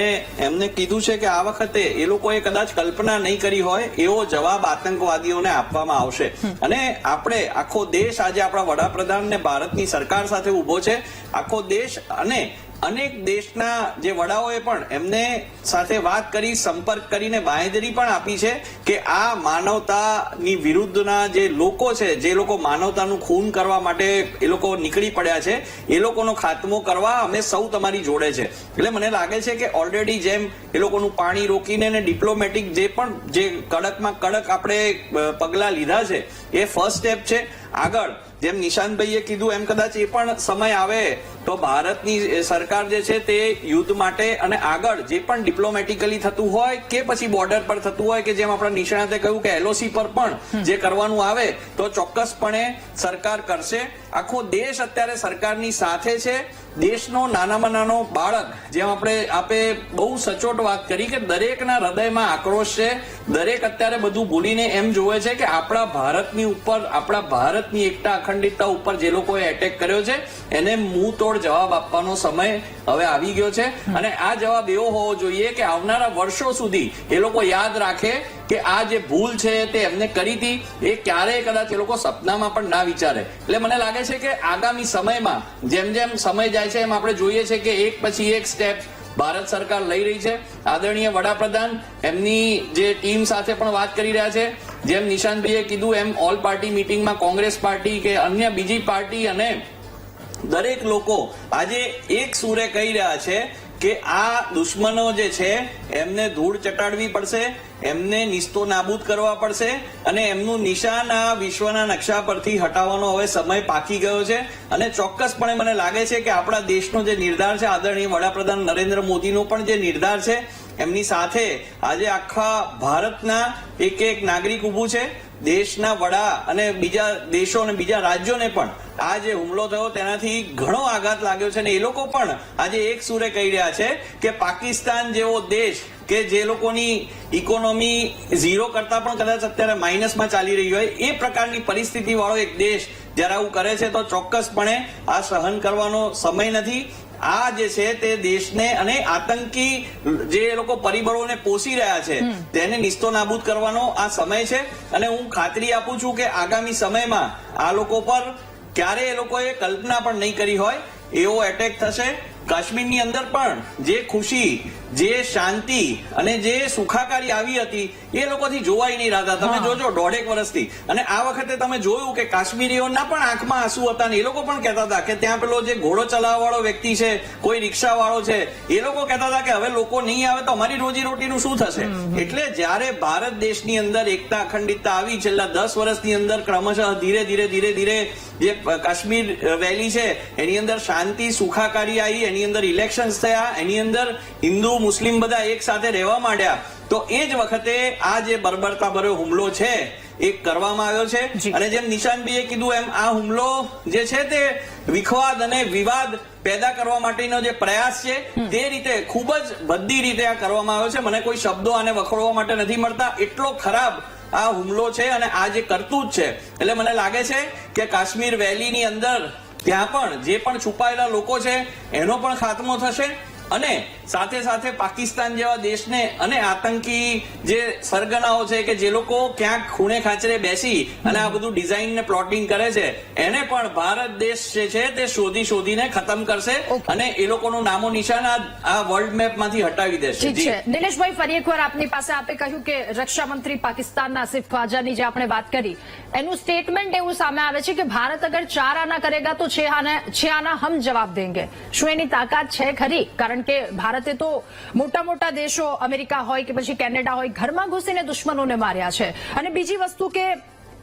એમને કીધું છે કે આ વખતે એ લોકોએ કદાચ કલ્પના નહીં કરી હોય એવો જવાબ આતંકવાદીઓને આપવામાં આવશે. અને આપણે આખો દેશ આજે આપણા વડાપ્રધાન ને ભારતની સરકાર સાથે ઉભો છે. આખો દેશ અને અનેક દેશના જે વડાઓએ પણ એમને સાથે વાત કરી, સંપર્ક કરીને બાંહેધરી પણ આપી છે કે આ માનવતાની વિરુદ્ધના જે લોકો છે, જે લોકો માનવતાનું ખૂન કરવા માટે એ લોકો નીકળી પડ્યા છે, એ લોકોનો ખાત્મો કરવા અમે સૌ તમારી જોડે છે. એટલે મને લાગે છે કે ઓલરેડી જેમ એ લોકોનું પાણી રોકીને ને ડિપ્લોમેટિક જે કડકમાં કડક આપણે પગલા લીધા છે, એ ફર્સ્ટ સ્ટેપ છે. આગળ જેમ નિશાંતભાઈએ કીધું એમ કદાચ એ પણ સમય આવે તો ભારતની સરકાર જે છે તે યુદ્ધ માટે અને આગળ જે પણ ડિપ્લોમેટિકલી થતું હોય કે પછી બોર્ડર પર થતું હોય, કે જેમ આપણા નિષ્ણાતે કહ્યું કે LOC પર પણ જે કરવાનું આવે તો ચોક્કસપણે સરકાર કરશે. આખો દેશ અત્યારે સરકારની સાથે છે દેશનો નાનામાં નાનો બાળક, જેમ આપે બહુ સચોટ વાત કરી કે દરેકના હૃદયમાં આક્રોશ છે. દરેક અત્યારે બધું ભૂલીને એમ જોવે છે કે આપણા ભારતની ઉપર, આપણા ભારતની એકતા અખંડિતતા ઉપર જે લોકોએ એટેક કર્યો છે એને મુંહ તોડ જવાબ આપવાનો સમય હવે આવી ગયો છે. અને આ જવાબ એવો હોવો જોઈએ કે આવનારા વર્ષો સુધી એ લોકો યાદ રાખે કે આ જે ભૂલ છે તે એમને કરી હતી, એ ક્યારેય કદાચ એ લોકો સપનામાં પણ ના વિચારે. એટલે મને લાગે છે કે આગામી સમયમાં જેમ જેમ સમય જાય છે એમ આપણે જોઈએ છે કે એક પછી એક સ્ટેપ ભારત સરકાર લઈ રહી છે. આદરણીય વડાપ્રધાન એમની જે ટીમ સાથે પણ વાત કરી રહ્યા છે. જેમ નિશાંતભાઈએ કીધું એમ ઓલ પાર્ટી મીટિંગમાં કોંગ્રેસ પાર્ટી કે અન્ય બીજી પાર્ટી અને દરેક લોકો આજે એક સૂરે કહી રહ્યા છે કે આ દુશ્મનો જે છે એમને ધૂળ ચટાડવી પડશે, એમને નિસ્તો નાબૂદ કરવા પડશે અને એમનું નિશાન આ વિશ્વના નકશા પરથી હટાવવાનો હવે સમય પાકી ગયો છે. અને ચોક્કસપણે મને લાગે છે કે આપણા દેશનો જે નિર્ધાર છે, આદરણીય વડાપ્રધાન નરેન્દ્ર મોદીનો પણ જે નિર્ધાર છે, એમની સાથે આજે આખા ભારતના એક નાગરિક ઊભું છે. દેશના વડા અને બીજા દેશો અને બીજા રાજ્યોને પણ આ જે હુમલો થયો તેનાથી ઘણો આઘાત લાગ્યો છે. અને એ લોકો પણ આજે એક સૂરે કહી રહ્યા છે કે પાકિસ્તાન જેવો દેશ કે જે લોકોની ઇકોનોમી ઝીરો કરતા પણ કદાચ અત્યારે માઇનસમાં ચાલી રહી હોય, એ પ્રકારની પરિસ્થિતિ વાળો એક દેશ જયારે આવું કરે છે તો ચોક્કસપણે આ સહન કરવાનો સમય નથી. આ જે છે તે દેશને અને આતંકી જે લોકો પરિબળોને પોષી રહ્યા છે તેને નિસ્તો નાબૂદ કરવાનો આ સમય છે. અને હું ખાતરી આપું છું કે આગામી સમયમાં આ લોકો પર ક્યારે એ લોકોએ કલ્પના પણ નહીં કરી હોય એવો એટેક થશે. કાશ્મીરની અંદર પણ જે ખુશી, જે શાંતિ અને જે સુખાકારી આવી હતી એ લોકોથી જોવાઈ નહીં રહ્યા. તમે જોજો 1.5 વર્ષથી. અને આ વખતે તમે જોયું કે કાશ્મીરીઓના પણ આંખમાં આંસુ હતા ને એ લોકો પણ કહેતા હતા કે ત્યાં પેલો જે ઘોડો ચલાવવા વાળો વ્યક્તિ છે, કોઈ રિક્ષા વાળો છે, એ લોકો કહેતા હતા કે હવે લોકો નહીં આવે તો અમારી રોજીરોટીનું શું થશે. એટલે જયારે ભારત દેશની અંદર એકતા અખંડિતતા આવી છેલ્લા 10 વર્ષની અંદર ક્રમશઃ ધીરે ધીરે જે કાશ્મીર વેલી છે એની અંદર શાંતિ, સુખાકારી આવી, એની અંદર ઇલેક્શન્સ થયા, એની અંદર હિન્દુ મુસ્લિમ બધા એક સાથે રહેવા માંડ્યા, તો એ જ વખતે આ જે બર્બરતા ભર્યો હુમલો છે એ કરવામાં આવ્યો છે. અને જેમ નિશાંતભાઈએ કીધું એમ આ હુમલો જે છે તે વિખવાદ અને વિવાદ પેદા કરવા માટેનો જે પ્રયાસ છે તે રીતે ખૂબ જ ભદ્દી રીતે આ કરવામાં આવ્યો છે. મને કોઈ શબ્દો આને વખોડવા માટે નથી મળતા, એટલો ખરાબ આ હુમલો છે અને આ જે કરતૂત છે. એટલે મને લાગે છે કે કાશ્મીર વેલીની અંદર ત્યાં પણ જે પણ છુપાયેલા લોકો છે એનો પણ ખાત્મો થશે. અને સાથે સાથે પાકિસ્તાન જેવા દેશને અને આતંકી જે સરગનાઓ છે કે જે લોકો ક્યાંક ખૂણે ખાંચરે બેસી અને આ બધું ડિઝાઇન ને પ્લોટિંગ કરે છે એને પણ ભારત દેશ જે છે તે શોધીને ખતમ કરશે અને એ લોકોનું નામો નિશાન આ વર્લ્ડ મેપ માંથી હટાવી દેશે. ઠીક છે નિલેશભાઈ, ફરી એકવાર આપની પાસે આપે કહ્યું કે રક્ષા મંત્રી પાકિસ્તાનના આસિફ ખ્વાજાની જે આપણે વાત કરી એનું સ્ટેટમેન્ટ એવું સામે આવે છે કે ભારત અગર 4 આના કરેગા તો 6 આના હમ જવાબ દેંગે. શું એની તાકાત છે ખરી? કારણ કે ભારતે તો મોટા દેશો અમેરિકા હોય કે પછી કેનેડા હોય ઘરમાં ઘૂસીને દુશ્મનોને માર્યા છે. અને બીજી વસ્તુ કે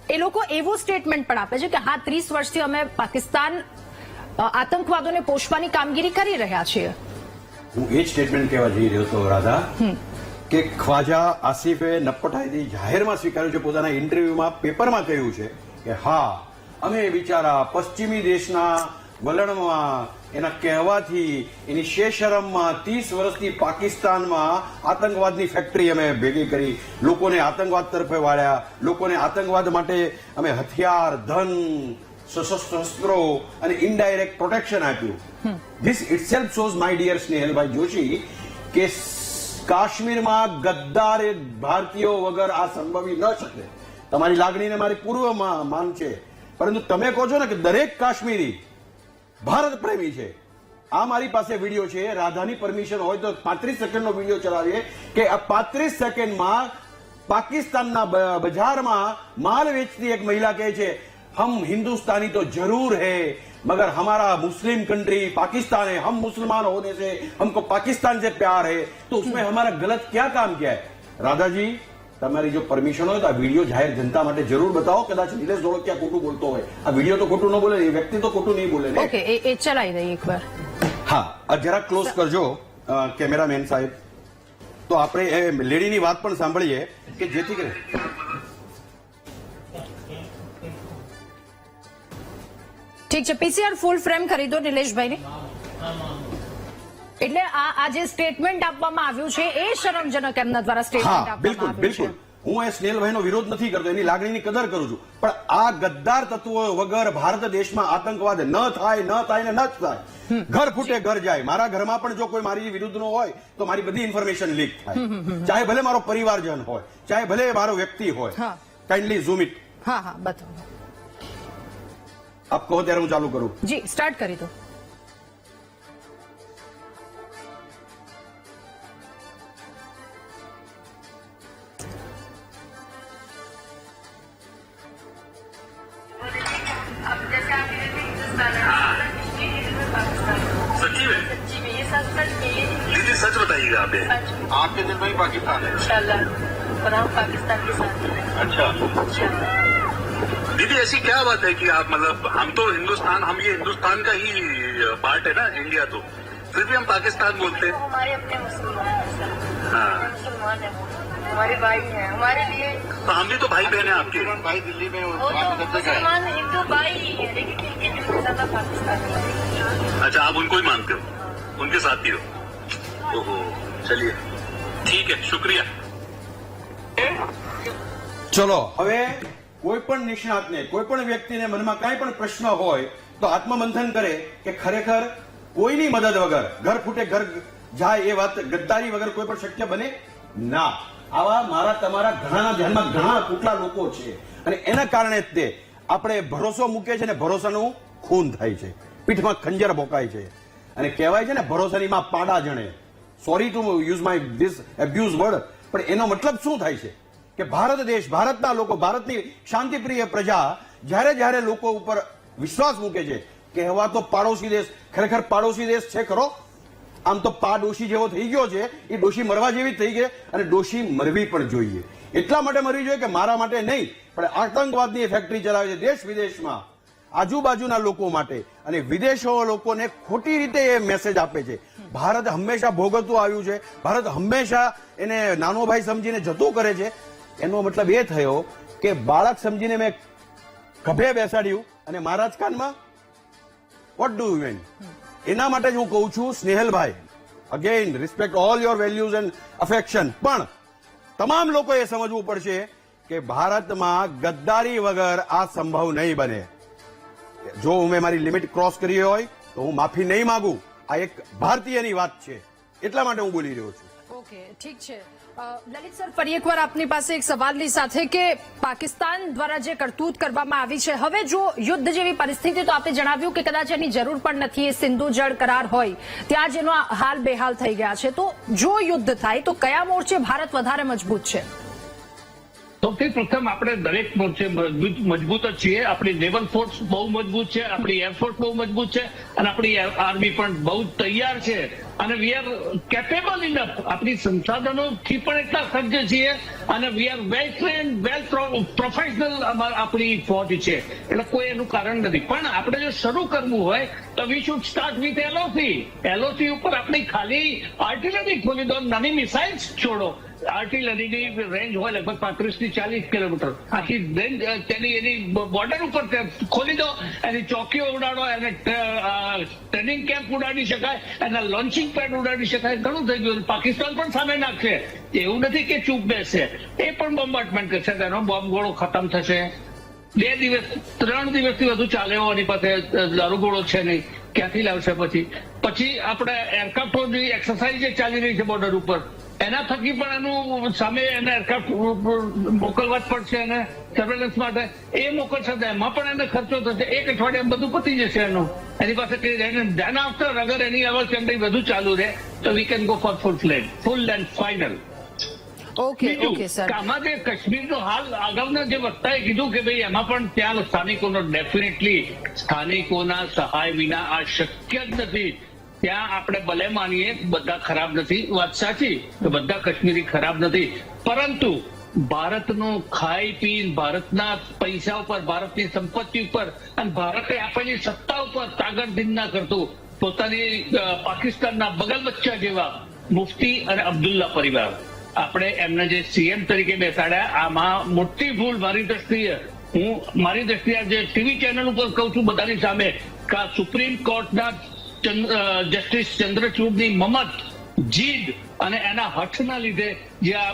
એ લોકો એવું સ્ટેટમેન્ટ પણ આપે છે કે હા 30 વર્ષથી અમે પાકિસ્તાન આતંકવાદોને પોષવાની કામગીરી કરી રહ્યા છીએ. હું એ જ સ્ટેટમેન્ટ કહેવા જઈ રહ્યો હતો રાધા કે ખ્વાજા આસિફે નપટાઈથી જાહેરમાં સ્વીકાર્યું છે, પોતાના ઇન્ટરવ્યુમાં પેપરમાં કહ્યું છે કે હા અમે બિચારા પશ્ચિમી દેશના વલણમાં, એના કહેવાથી, એની શેશરમમાં 30 વર્ષથી પાકિસ્તાનમાં આતંકવાદની ફેક્ટરી અમે ભેગી કરી, લોકોને આતંકવાદ તરફે વાળ્યા, લોકોને આતંકવાદ માટે અમે હથિયાર, ધન, શસ્ત્રો અને ઇનડાયરેક્ટ પ્રોટેક્શન આપ્યું. This itself shows my dear સ્નેહલભાઈ જોશી કે કાશ્મીરમાં ગદ્દાર ભારતીયો વગર આ સંભવી ન શકે. તમારી લાગણીને મારી પૂર્વમાં માન છે, પરંતુ તમે કહો છો ને કે દરેક કાશ્મીરી ભારત પ્રેમી છે. આ મારી પાસે વિડીયો છે, રાધાની પરમિશન હોય તો 35 સેકન્ડનો વિડીયો ચલાવીએ કે આ 35 સેકન્ડમાં પાકિસ્તાનના બજારમાં માલ વેચતી એક મહિલા કહે છે हम हिंदुस्तानी तो जरूर है मगर हमारा मुस्लिम कंट्री पाकिस्तान है, हम मुसलमान होने से हमको पाकिस्तान से प्यार है, तो उसमें हमारा गलत क्या काम किया है? राधाजी તમારી જો પરમિશન હોય તો આ વિડીયો જાહેર જનતા માટે જરૂર બતાવો. કદાચ નિલેશ ધોળકિયા ખોટું બોલતો હોય, આ વિડીયો તો ખોટું ન બોલે, એ વ્યક્તિ તો ખોટું નહીં બોલે. ઓકે, એ ચલાવી દઈએ એકવાર. હા, જરા ક્લોઝ કરજો કેમેરામેન સાહેબ. તો આપણે એ લેડીની વાત પણ સાંભળીએ કે જેથી કરીને ઠીક છે, પીસીઆર ફૂલ ફ્રેમ ખરીદો નિલેશભાઈને. એટલે આ જે સ્ટેટમેન્ટ આપવામાં આવ્યું છે એ શરમજનક એમના દ્વારા સ્ટેટમેન્ટ હા, આપવામાં બિલકુલ આવ્યું બિલકુલ છે. હું એ સ્નેહલભાઈનો વિરોધ નથી કરતો, એની લાગણીની કદર કરું છું, પણ આ ગદ્દાર તત્વો વગર ભારત દેશમાં આતંકવાદ ન થાય ને ન જ થાય. ઘર ફૂટે ઘર જાય. મારા ઘરમાં પણ જો કોઈ મારી વિરુદ્ધનો હોય તો મારી બધી ઇન્ફોર્મેશન લીક થાય, ચાહે ભલે મારો પરિવારજન હોય, ચાહે ભલે મારો વ્યક્તિ હોય. હા. Kindly zoom it. હા બતાવો. આપ કહો ત્યારે હું ચાલુ કરું. જી સ્ટાર્ટ કરી દો. सच्ची में सच्ची में ये सच सच में ये नहीं दीदी सच बताइएगा आप ये। आपके दिल में ही पाकिस्तान है। इंशाल्लाह और हम पाकिस्तान के साथ हैं अच्छा इंशाल्लाह। दीदी ऐसी क्या बात है कि आप मतलब हम तो हिंदुस्तान, हम ये हिंदुस्तान का ही पार्ट है ना इंडिया, तो फिर भी हम पाकिस्तान बोलते वो हैं। हमारे अपने मुसलमान हैं सर। हाँ। मुसलमान है वो, हमारे भाई हैं, हमारे लिए तो हम भी तो भाई बहन है आपके। भाई दिल्ली में वो तो मुसलमान हिंदू भाई ही है, लेकिन इनके दिल में ज्यादा पाकिस्तानी है। अच्छा, आप उनको ही मानते हो, उनके साथी हो। ओहो, चलिए ठीक है, शुक्रिया। ચલો, હવે કોઈ પણ નિષ્ણાતને, કોઈ પણ વ્યક્તિને મનમાં કાંઈ પણ પ્રશ્ન હોય તો આત્મમંથન કરે કે ખરેખર કોઈની મદદ વગર ઘર ફૂટે ઘર જાય એ વાત ગદ્દારી વગર કોઈ પણ શક્ય બને ના. આવા મારા તમારા ઘણા ધ્યાનમાં ઘણા કેટલા લોકો છે અને એના કારણે જ તે આપણે ભરોસો મૂકે છે ને ભરોસાનું ખૂન થાય છે, પીઠમાં ખંજર ભોકાય છે અને કહેવાય છે ને ભરોસાની માં પાડા જણે. Sorry to use my this abuse word, પણ એનો મતલબ શું થાય છે કે ભારત દેશ, ભારતના લોકો, ભારતની શાંતિપ્રિય પ્રજા જ્યારે લોકો ઉપર વિશ્વાસ મૂકે છે, કહેવા તો પાડોશી દેશ, ખરેખર પાડોશી દેશ છે ખરો? આમ તો પાડોશી જેવો થઈ ગયો છે, એ ડોશી મરવા જેવી થઈ ગઈ અને ડોશી મરવી પણ જોઈએ. એટલા માટે મરવી જોઈએ કે મારા માટે નહીં, પણ આતંકવાદની ફેક્ટરી ચલાવે છે દેશ વિદેશમાં, આજુબાજુના લોકો માટે, અને વિદેશો લોકોને ખોટી રીતે એ મેસેજ આપે છે. ભારત હંમેશા ભોગવતું આવ્યું છે, ભારત હંમેશા એને નાનો ભાઈ સમજીને જતું કરે છે. એનો મતલબ એ થયો કે બાળક સમજીને મેં ખભે બેસાડ્યું અને મારા જ કાનમાં વોટ ડુ યુ મીન. એના માટે જ હું કહું છું Snehalbhai, again respect all your values and affection, પણ તમામ લોકોએ સમજવું પડશે કે ભારતમાં ગદ્દારી વગર આ સંભવ નહીં બને. જો મેં મારી લિમિટ ક્રોસ કરી હોય તો હું માફી નહીં માંગુ. આ એક ભારતીયની વાત છે, એટલા માટે હું બોલી રહ્યો છું. ઓકે, ઠીક છે. લલિત સર, ફરી એકવાર આપની પાસે એક સવાલની સાથે કે પાકિસ્તાન દ્વારા જે કરતૂત કરવામાં આવી છે, હવે જો યુદ્ધ જેવી પરિસ્થિતિ, તો આપે જણાવ્યું કે કદાચ એની જરૂર પણ નથી, એ સિંધુ જળ કરાર હોય ત્યાં જ એનો હાલ બેહાલ થઈ ગયા છે, તો જો યુદ્ધ થાય તો કયા મોરચે ભારત વધારે મજબૂત છે? સૌથી પ્રથમ આપણે દરેક મોરચે મજબૂત જ છીએ. આપણી નેવલ ફોર્સ બહુ મજબૂત છે, આપણી એરફોર્સ બહુ મજબૂત છે અને આપણી આર્મી પણ બહુ તૈયાર છે અને વી આર કેપેબલ ઇનફ. આપણી સંસાધનોથી પણ એટલા સજ્જ છીએ અને we are well trend, well professional આપણી ફોજ છે, એટલે કોઈ એનું કારણ નથી. પણ આપણે જો શરૂ કરવું હોય તો we should start with LOC. LOC ઉપર આપણી ખાલી આર્ટિલરી ખોલી દો, નાની મિસાઇલ્સ છોડો. આર્ટિલરીની રેન્જ હોય લગભગ 35 થી 40 કિલોમીટર, આખી રેન્જ તેની એની બોર્ડર ઉપર ખોલી દો, એની ચોકીઓ ઉડાડો, એને ટ્રેનિંગ કેમ્પ ઉડાડી શકાય, એના લોન્ચિંગ પેડ ઉડાડી શકાય. ઘણું થઈ ગયું. પાકિસ્તાન પણ સામે નાખશે, એવું નથી કે ચૂપ બેસે, એ પણ બોમ્બાર્ડમેન્ટ કરશે, તેનો બોમ્બ ગોળો ખતમ થશે. 2 દિવસ 3 દિવસથી વધુ ચાલે એની પાસે દારૂગોળો છે નહીં, ક્યાંથી લાવશે? પછી આપણે એરક્રાફ્ટોની એક્સરસાઇઝ જે ચાલી રહી છે બોર્ડર ઉપર, એના થકી પણ એનું સામે એને એરક્રાફ્ટ મોકલવા જ પડશે, એને સર્વેલન્સ માટે એ મોકલશે, એમાં પણ એને ખર્ચો થશે. 1 અઠવાડિયામાં બધું પતી જશે એનું. એની પાસે ધ્યાન આફ્ટર અગર એની અવર બધું ચાલુ રહે તો we can go for full and final. Okay sir, આમાં જે કાશ્મીરનો હાલ અગાઉના જે વક્તાએ કીધું કે ભાઈ એમાં પણ ત્યાં સ્થાનિકોનો ડેફિનેટલી સ્થાનિકોના સહાય વિના આ શક્ય જ નથી. ત્યાં આપણે ભલે માનીએ બધા ખરાબ નથી, વાત સાચી કે બધા કાશ્મીરી ખરાબ નથી, પરંતુ ભારતનું ખાઈ પીન, ભારતના પૈસા ઉપર, ભારતની સંપત્તિ ઉપર અને ભારતે આપેલી સત્તા ઉપર તાગડધીન ના કરતું પોતાની પાકિસ્તાનના બગલ બચ્ચા જેવા મુફ્તી અને અબ્દુલ્લા પરિવાર, આપણે એમને જે સીએમ તરીકે બેસાડ્યા, આમાં મોટી ભૂલ મારી દ્રષ્ટિએ. હું મારી દ્રષ્ટિએ જે ટીવી ચેનલ ઉપર કહું છું બધાની સામે કે સુપ્રીમ કોર્ટના જસ્ટિસ ચંદ્રચૂડની મમત, જીદ અને એના હઠના લીધે જે આ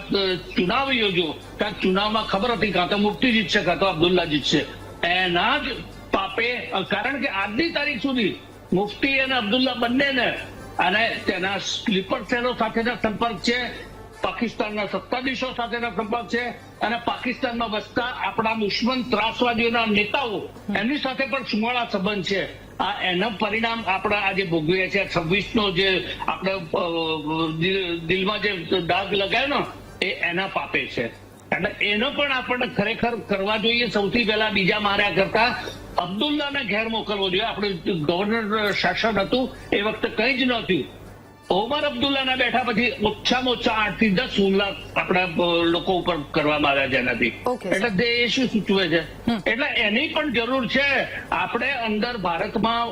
ચુનાવ યોજ્યો, ત્યાં ચુનાવમાં ખબર હતી કાં તો મુફ્તી જીતશે કાં તો અબ્દુલ્લા જીતશે, એના જ પાપે, કારણ કે આજની તારીખ સુધી મુફ્તી અને અબ્દુલ્લા બંનેને અને તેના સ્લીપર સેલો સાથેના સંપર્ક છે, પાકિસ્તાનના સત્તાધીશો સાથેના સંપર્ક છે અને પાકિસ્તાનમાં વસતા આપણા દુશ્મન ત્રાસવાદીઓના નેતાઓ એમની સાથે પણ સુમાળા સંબંધ છે. આ એનું પરિણામ આપણે આજે ભોગવીએ છીએ. 26નો જે આપણે દિલમાં જે દાગ લગાવ્યો ને એ એના પાપે છે. એટલે એનો પણ આપણને ખરેખર કરવા જોઈએ. સૌથી પહેલા બીજા માર્યા કરતા અબ્દુલ્લાને ઘેર મોકલવો જોઈએ. આપણે ગવર્નર શાસન હતું એ વખતે કંઈ જ નહોતું. ઓમર અબ્દુલ્લાના બેઠા પછી ઓછામાં ઓછા 8 થી 10 હુમલા આપણા લોકો ઉપર કરવામાં આવ્યા જેનાથી. એટલે તે એ શું સૂચવે છે? એટલે એની પણ જરૂર છે. આપણે અંદર ભારતમાં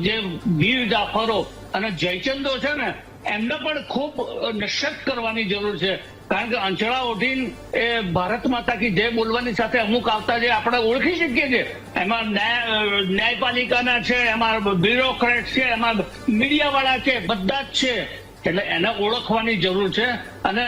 જે વીર જાફરો અને જયચંદો છે ને એમને પણ ખૂબ નશ્યત કરવાની જરૂર છે. કારણ કે અંચળા ઓઢીને એ ભારત માતા કી જય બોલવાની સાથે અમુક આવતા જે આપણે ઓળખી શકીએ છીએ, એમાં ન્યાયપાલિકાના છે, એમાં બ્યુરોક્રેટ છે, એમાં મીડિયા વાળા છે, બધા જ છે. એટલે એને ઓળખવાની જરૂર છે. અને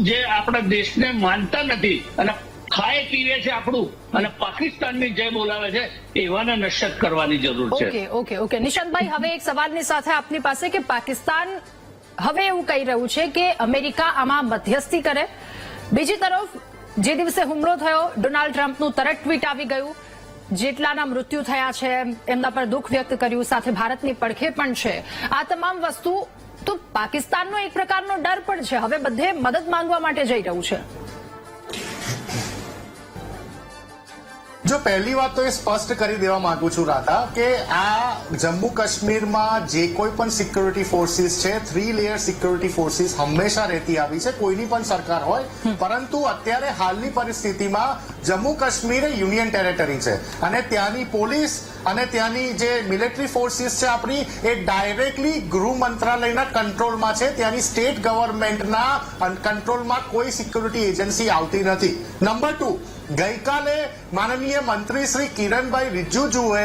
જે આપણા દેશને માનતા નથી અને ખાય પીવે છે આપણું અને પાકિસ્તાનની જય બોલાવે છે, એવાને નશ્યત કરવાની જરૂર છે. ઓકે નિશાંતભાઈ, હવે એક સવાલની સાથે આપની પાસે કે પાકિસ્તાન હવે એવું કહી રહ્યું છે કે અમેરિકા આમાં મધ્યસ્થી કરે. બીજી તરફ જે દિવસે હુમલો થયો ડોનાલ્ડ ટ્રમ્પનું તરત ટ્વીટ આવી ગયું, જેટલાના મૃત્યુ થયા છે એમના પર દુઃખ વ્યક્ત કર્યું, સાથે ભારતની પડખે પણ છે. આ તમામ વસ્તુ તો પાકિસ્તાનનો એક પ્રકારનો ડર પણ છે. હવે બધે મદદ માંગવા માટે જઈ રહ્યું છે. જો પહેલી વાત તો એ સ્પષ્ટ કરી દેવા માંગુ છું રાધા કે આ જમ્મુ કાશ્મીરમાં જે કોઈ પણ સિક્યોરિટી ફોર્સિસ છે, 3 લેયર સિક્યોરિટી ફોર્સિસ હંમેશા રહેતી આવી છે, કોઈની પણ સરકાર હોય. પરંતુ અત્યારે હાલની પરિસ્થિતિમાં જમ્મુ કાશ્મીર એ યુનિયન ટેરેટરી છે અને ત્યાંની પોલીસ અને ત્યાંની જે મિલિટરી ફોર્સિસ છે આપણી એ ડાયરેક્ટલી ગૃહ મંત્રાલયના કંટ્રોલમાં છે. ત્યાંની સ્ટેટ ગવર્મેન્ટના કંટ્રોલમાં કોઈ સિક્યોરિટી એજન્સી આવતી નથી. નંબર 2, ગઈકાલે માનનીય મંત્રી શ્રી કિરણભાઈ રિજિજુએ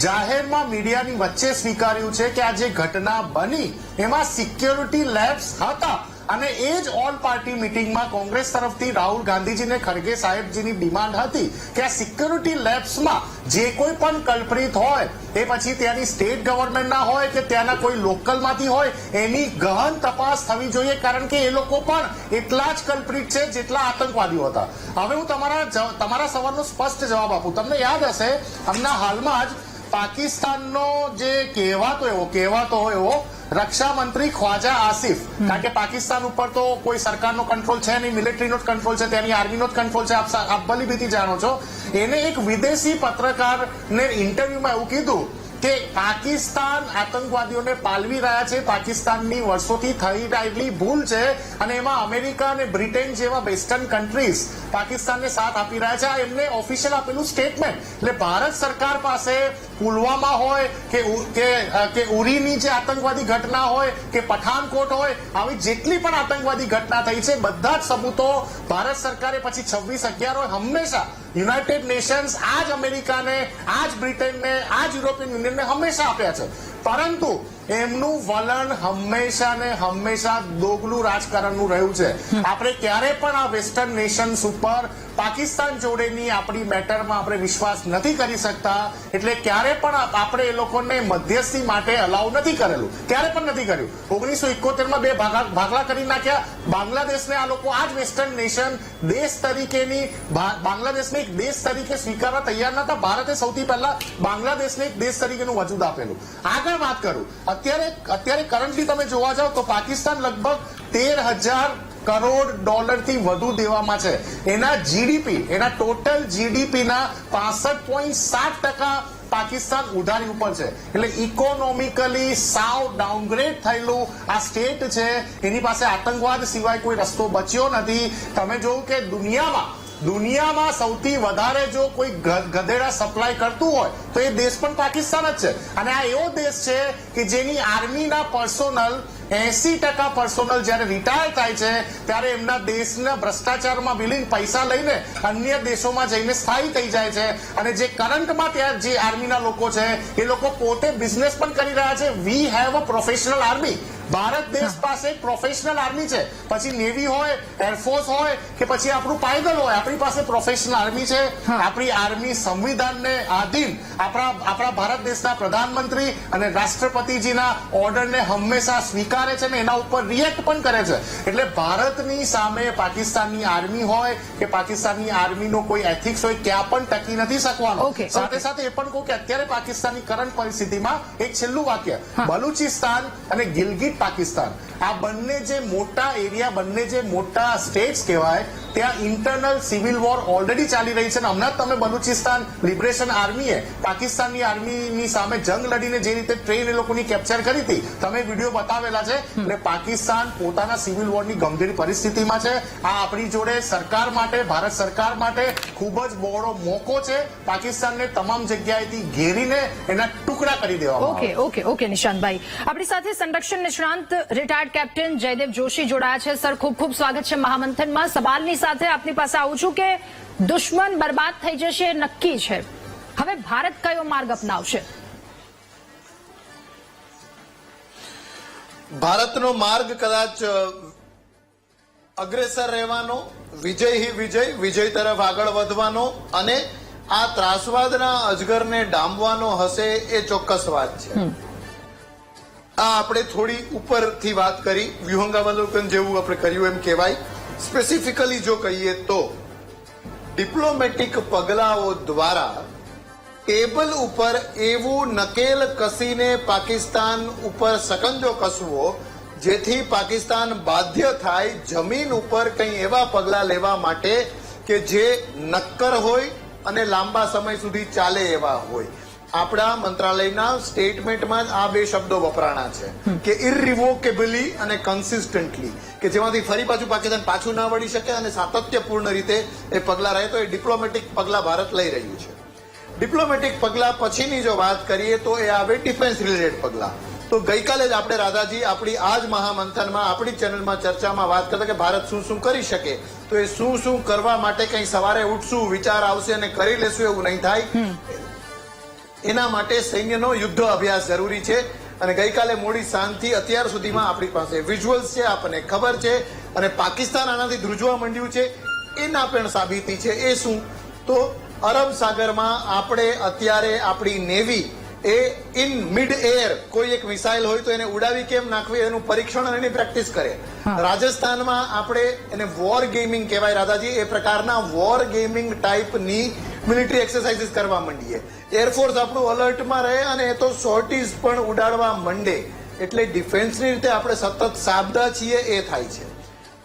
જાહેરમાં મીડિયાની વચ્ચે સ્વીકાર્યું છે કે આ જે ઘટના બની એમાં સિક્યોરિટી લેબ્સ હતા અને એ જ ઓલ પાર્ટી મિટિંગમાં કોંગ્રેસ તરફથી રાહુલ ગાંધીજી અને ખડગે સાહેબજીની ડિમાન્ડ હતી કે આ સિક્યોરિટી લેબ્સમાં જે કોઈ પણ કલ્પ્રિત હોય એ પછી ત્યાંની સ્ટેટ ગવર્મેન્ટના હોય કે ત્યાંના કોઈ લોકલમાંથી હોય એની ગહન તપાસ થવી જોઈએ, કારણ કે એ લોકો પણ એટલા જ કલ્પ્રિટ છે જેટલા આતંકવાદીઓ હતા. હવે હું તમારા સવાલનો સ્પષ્ટ જવાબ આપું. તમને યાદ હશે હમણાં હાલમાં જ પાકિસ્તાનનો જે કહેવાતો એવો રક્ષા મંત્રી ખ્વાજા આસિફ, કારણ કે પાકિસ્તાન ઉપર તો કોઈ સરકારનો કંટ્રોલ છે નહીં, મિલિટરીનો જ કંટ્રોલ છે, ત્યાંની આર્મીનો જ કંટ્રોલ છે, આપ ભલીભીતી જાણો છો. એને એક વિદેશી પત્રકારને ઇન્ટરવ્યુમાં એવું કીધું કે પાકિસ્તાન આતંકવાદીઓને પાલવી રહ્યા છે, પાકિસ્તાનની વર્ષોથી થઈ રહેલી ભૂલ છે અને એમાં અમેરિકા અને બ્રિટન જેવા વેસ્ટર્ન કન્ટ્રીઝ પાકિસ્તાનને સાથ આપી રહ્યા છે. આ એમને ઓફિશિયલ આપેલું સ્ટેટમેન્ટ. એટલે ભારત સરકાર પાસે પુલવામા હોય કે ઉરીની જે આતંકવાદી ઘટના હોય કે પઠાનકોટ હોય, આવી જેટલી પણ આતંકવાદી ઘટના થઈ છે બધા જ સબૂતો ભારત સરકારે પછી 26/11 હોય હંમેશા યુનાઇટેડ નેશન્સ, આ જ અમેરિકાને, આ જ બ્રિટનને, આ જ યુરોપિયન યુનિયનને હંમેશા આપ્યા છે. પરંતુ એમનું વલણ હંમેશા દોગલું રાજકારણનું રહ્યું છે. આપણે ક્યારે પણ આ વેસ્ટર્ન નેશન્સ ઉપર પાકિસ્તાન જોડેની આપણી મેટરમાં આપણે વિશ્વાસ નથી કરી શકતા. એટલે ક્યારે પણ આપણે એ લોકોને મધ્યસ્થી માટે અલાઉ નથી કરેલું, ક્યારે પણ નથી કર્યું. 1971માં 2 ભાગલા કરી નાખ્યા બાંગ્લાદેશને. આ લોકો આ જ વેસ્ટર્ન નેશન દેશ તરીકેની બાંગ્લાદેશને એક દેશ તરીકે સ્વીકારવા તૈયાર નતા. ભારતે સૌથી પહેલા બાંગ્લાદેશને એક દેશ તરીકેનું વજૂદ આપેલું. આગળ વાત કરું, અત્યારે કરન્ટલી તમે જોવા જાવ તો પાકિસ્તાન લગભગ 13,000 કરોડ ડોલરથી વધુ દેવામાં છે. એના જીડીપી, એના ટોટલ જીડીપીના 65.7% પાકિસ્તાન ઉધારી ઉપર છે. એટલે ઇકોનોમિકલી સાવ ડાઉનગ્રેડ થયેલું આ સ્ટેટ છે. એની પાસે આતંકવાદ સિવાય કોઈ રસ્તો બચ્યો નથી. તમે જોયું કે દુનિયામાં સૌથી વધારે જો કોઈ ગધેડા સપ્લાય કરતું હોય તો એ દેશ પણ પાકિસ્તાન જ છે. અને આ એવો દેશ છે કે જેની આર્મીના પર્સોનલ 80% પર્સોનલ જ્યારે રિટાયર થાય છે ત્યારે એમના દેશના ભ્રષ્ટાચારમાં વિલીન પૈસા લઈને અન્ય દેશોમાં જઈને સ્થાયી થઈ જાય છે. અને જે કરંટમાં ત્યાં જે આર્મીના લોકો છે એ લોકો પોતે બિઝનેસ પણ કરી રહ્યા છે. We have a professional army. Bharat દેશ પાસે એક પ્રોફેશનલ આર્મી છે. પછી નેવી હોય, એરફોર્સ હોય કે પછી આપણું પાયદળ હોય, આપણી પાસે પ્રોફેશનલ આર્મી છે. આપણી આર્મી સંવિધાનને આધીન આપણા ભારત દેશના પ્રધાનમંત્રી અને રાષ્ટ્રપતિજીના ઓર્ડરને હંમેશા સ્વીકારે છે અને એના ઉપર રિએક્ટ પણ કરે છે. એટલે ભારતની સામે પાકિસ્તાનની આર્મી હોય કે પાકિસ્તાનની આર્મીનો કોઈ એથિક્સ હોય ત્યાં પણ ટકી નથી શકવાનો. સાથે સાથે એ પણ કહું કે અત્યારે પાકિસ્તાનની કરંટ પરિસ્થિતિમાં એક છેલ્લું વાક્ય, બલુચિસ્તાન અને ગિલગિટ પાકિસ્તાન આ બંને જે મોટા એરિયા, બંને જે મોટા સ્ટેટ્સ કહેવાય, ત્યાં ઇન્ટરનલ સિવિલ વોર ઓલરેડી ચાલી રહી છે. હમણાં તમે બલુચિસ્તાન લિબરેશન આર્મીએ પાકિસ્તાનની આર્મીની સામે જંગ લડીને જે રીતે ટ્રેન એ લોકોની કેપ્ચર કરી હતી, તમે વિડીયો બતાવેલા છે. એટલે પાકિસ્તાન પોતાના સિવિલ વોરની ગંભીર પરિસ્થિતિમાં છે. આ આપણી જોડે સરકાર માટે, ભારત સરકાર માટે ખૂબ જ બહોળો મોકો છે પાકિસ્તાનને તમામ જગ્યાએથી ઘેરીને એના ટુકડા કરી દેવામાં. ઓકે નિશાંતભાઈ, આપણી સાથે સંરક્ષણ નિષ્ણાંત રિટાયર્ડ કેપ્ટન જયદેવ જોશી જોડાયા છે. સર, ખૂબ ખૂબ સ્વાગત છે મહામંથનમાં. સવાલની સાથે આપની પાસે આવું છું કે દુશ્મન બરબાદ થઈ જશે એ નક્કી છે, હવે ભારત કયો માર્ગ અપનાવશે? ભારતનો માર્ગ કદાચ અગ્રેસર રહેવાનો, વિજય હી વિજય, વિજય તરફ આગળ વધવાનો અને આ ત્રાસવાદના અજગરને ડામવાનો હશે એ ચોક્કસ વાત છે. આ આપણે થોડી ઉપરથી વાત કરી, વ્યૂહાંગાવલોકન જેવું આપણે કર્યું એમ કહેવાય. સ્પેસિફિકલી જો કહીએ તો ડિપ્લોમેટિક પગલાઓ દ્વારા ટેબલ ઉપર એવું નકેલ કસીને પાકિસ્તાન ઉપર સકંજો કસવો જેથી પાકિસ્તાન બાધ્ય થાય જમીન ઉપર કંઈ એવા પગલા લેવા માટે કે જે નક્કર હોય અને લાંબા સમય સુધી ચાલે એવા હોય. આપણા મંત્રાલયના સ્ટેટમેન્ટમાં જ આ બે શબ્દો વપરાણા છે કે ઇરરિવોકેબલી અને કન્સિસ્ટન્ટલી, કે જેમાંથી ફરી પાકિસ્તાન પાછું ના વળી શકે અને સાતત્યપૂર્ણ રીતે એ પગલા રહે. તો એ ડિપ્લોમેટિક પગલા ભારત લઈ રહ્યું છે. ડિપ્લોમેટિક પગલા પછીની જો વાત કરીએ તો એ આવે ડિફેન્સ રિલેટેડ પગલા. તો ગઈકાલે જ આપણે રાધાજી આપણી આ જ મહામંથનમાં આપણી ચેનલમાં ચર્ચામાં વાત કરતા કે ભારત શું શું કરી શકે. તો એ શું કરવા માટે કંઈ સવારે ઉઠશું, વિચાર આવશે અને કરી લેશું એવું નહીં થાય. એના માટે સૈન્યનો યુદ્ધ અભ્યાસ જરૂરી છે. અને ગઈકાલે મોડી સાંજથી અત્યાર સુધીમાં આપણી પાસે વિઝ્યુઅલ્સ છે, આપણને ખબર છે, અને પાકિસ્તાન આનાથી ધ્રુજવા માંડ્યું છે એના પણ સાબિતી છે. એ શું? તો અરબ સાગરમાં આપણે અત્યારે આપણી navy A in mid air કોઈ એક મિસાઇલ હોય તો એને ઉડાવી કેમ નાખવી એનું પરીક્ષણ અને એની પ્રેક્ટિસ કરે. રાજસ્થાનમાં આપણે એને વોર ગેમિંગ કહેવાય રાધાજી, એ પ્રકારના વોર ગેમિંગ ટાઈપની મિલિટરી એક્સરસાઇઝીસ કરવા માંડીએ. એરફોર્સ આપણું અલર્ટમાં રહે અને એ તો સોર્ટીઝ પણ ઉડાડવા માંડે. એટલે ડિફેન્સની રીતે આપણે સતત સાબદા છીએ એ થાય છે.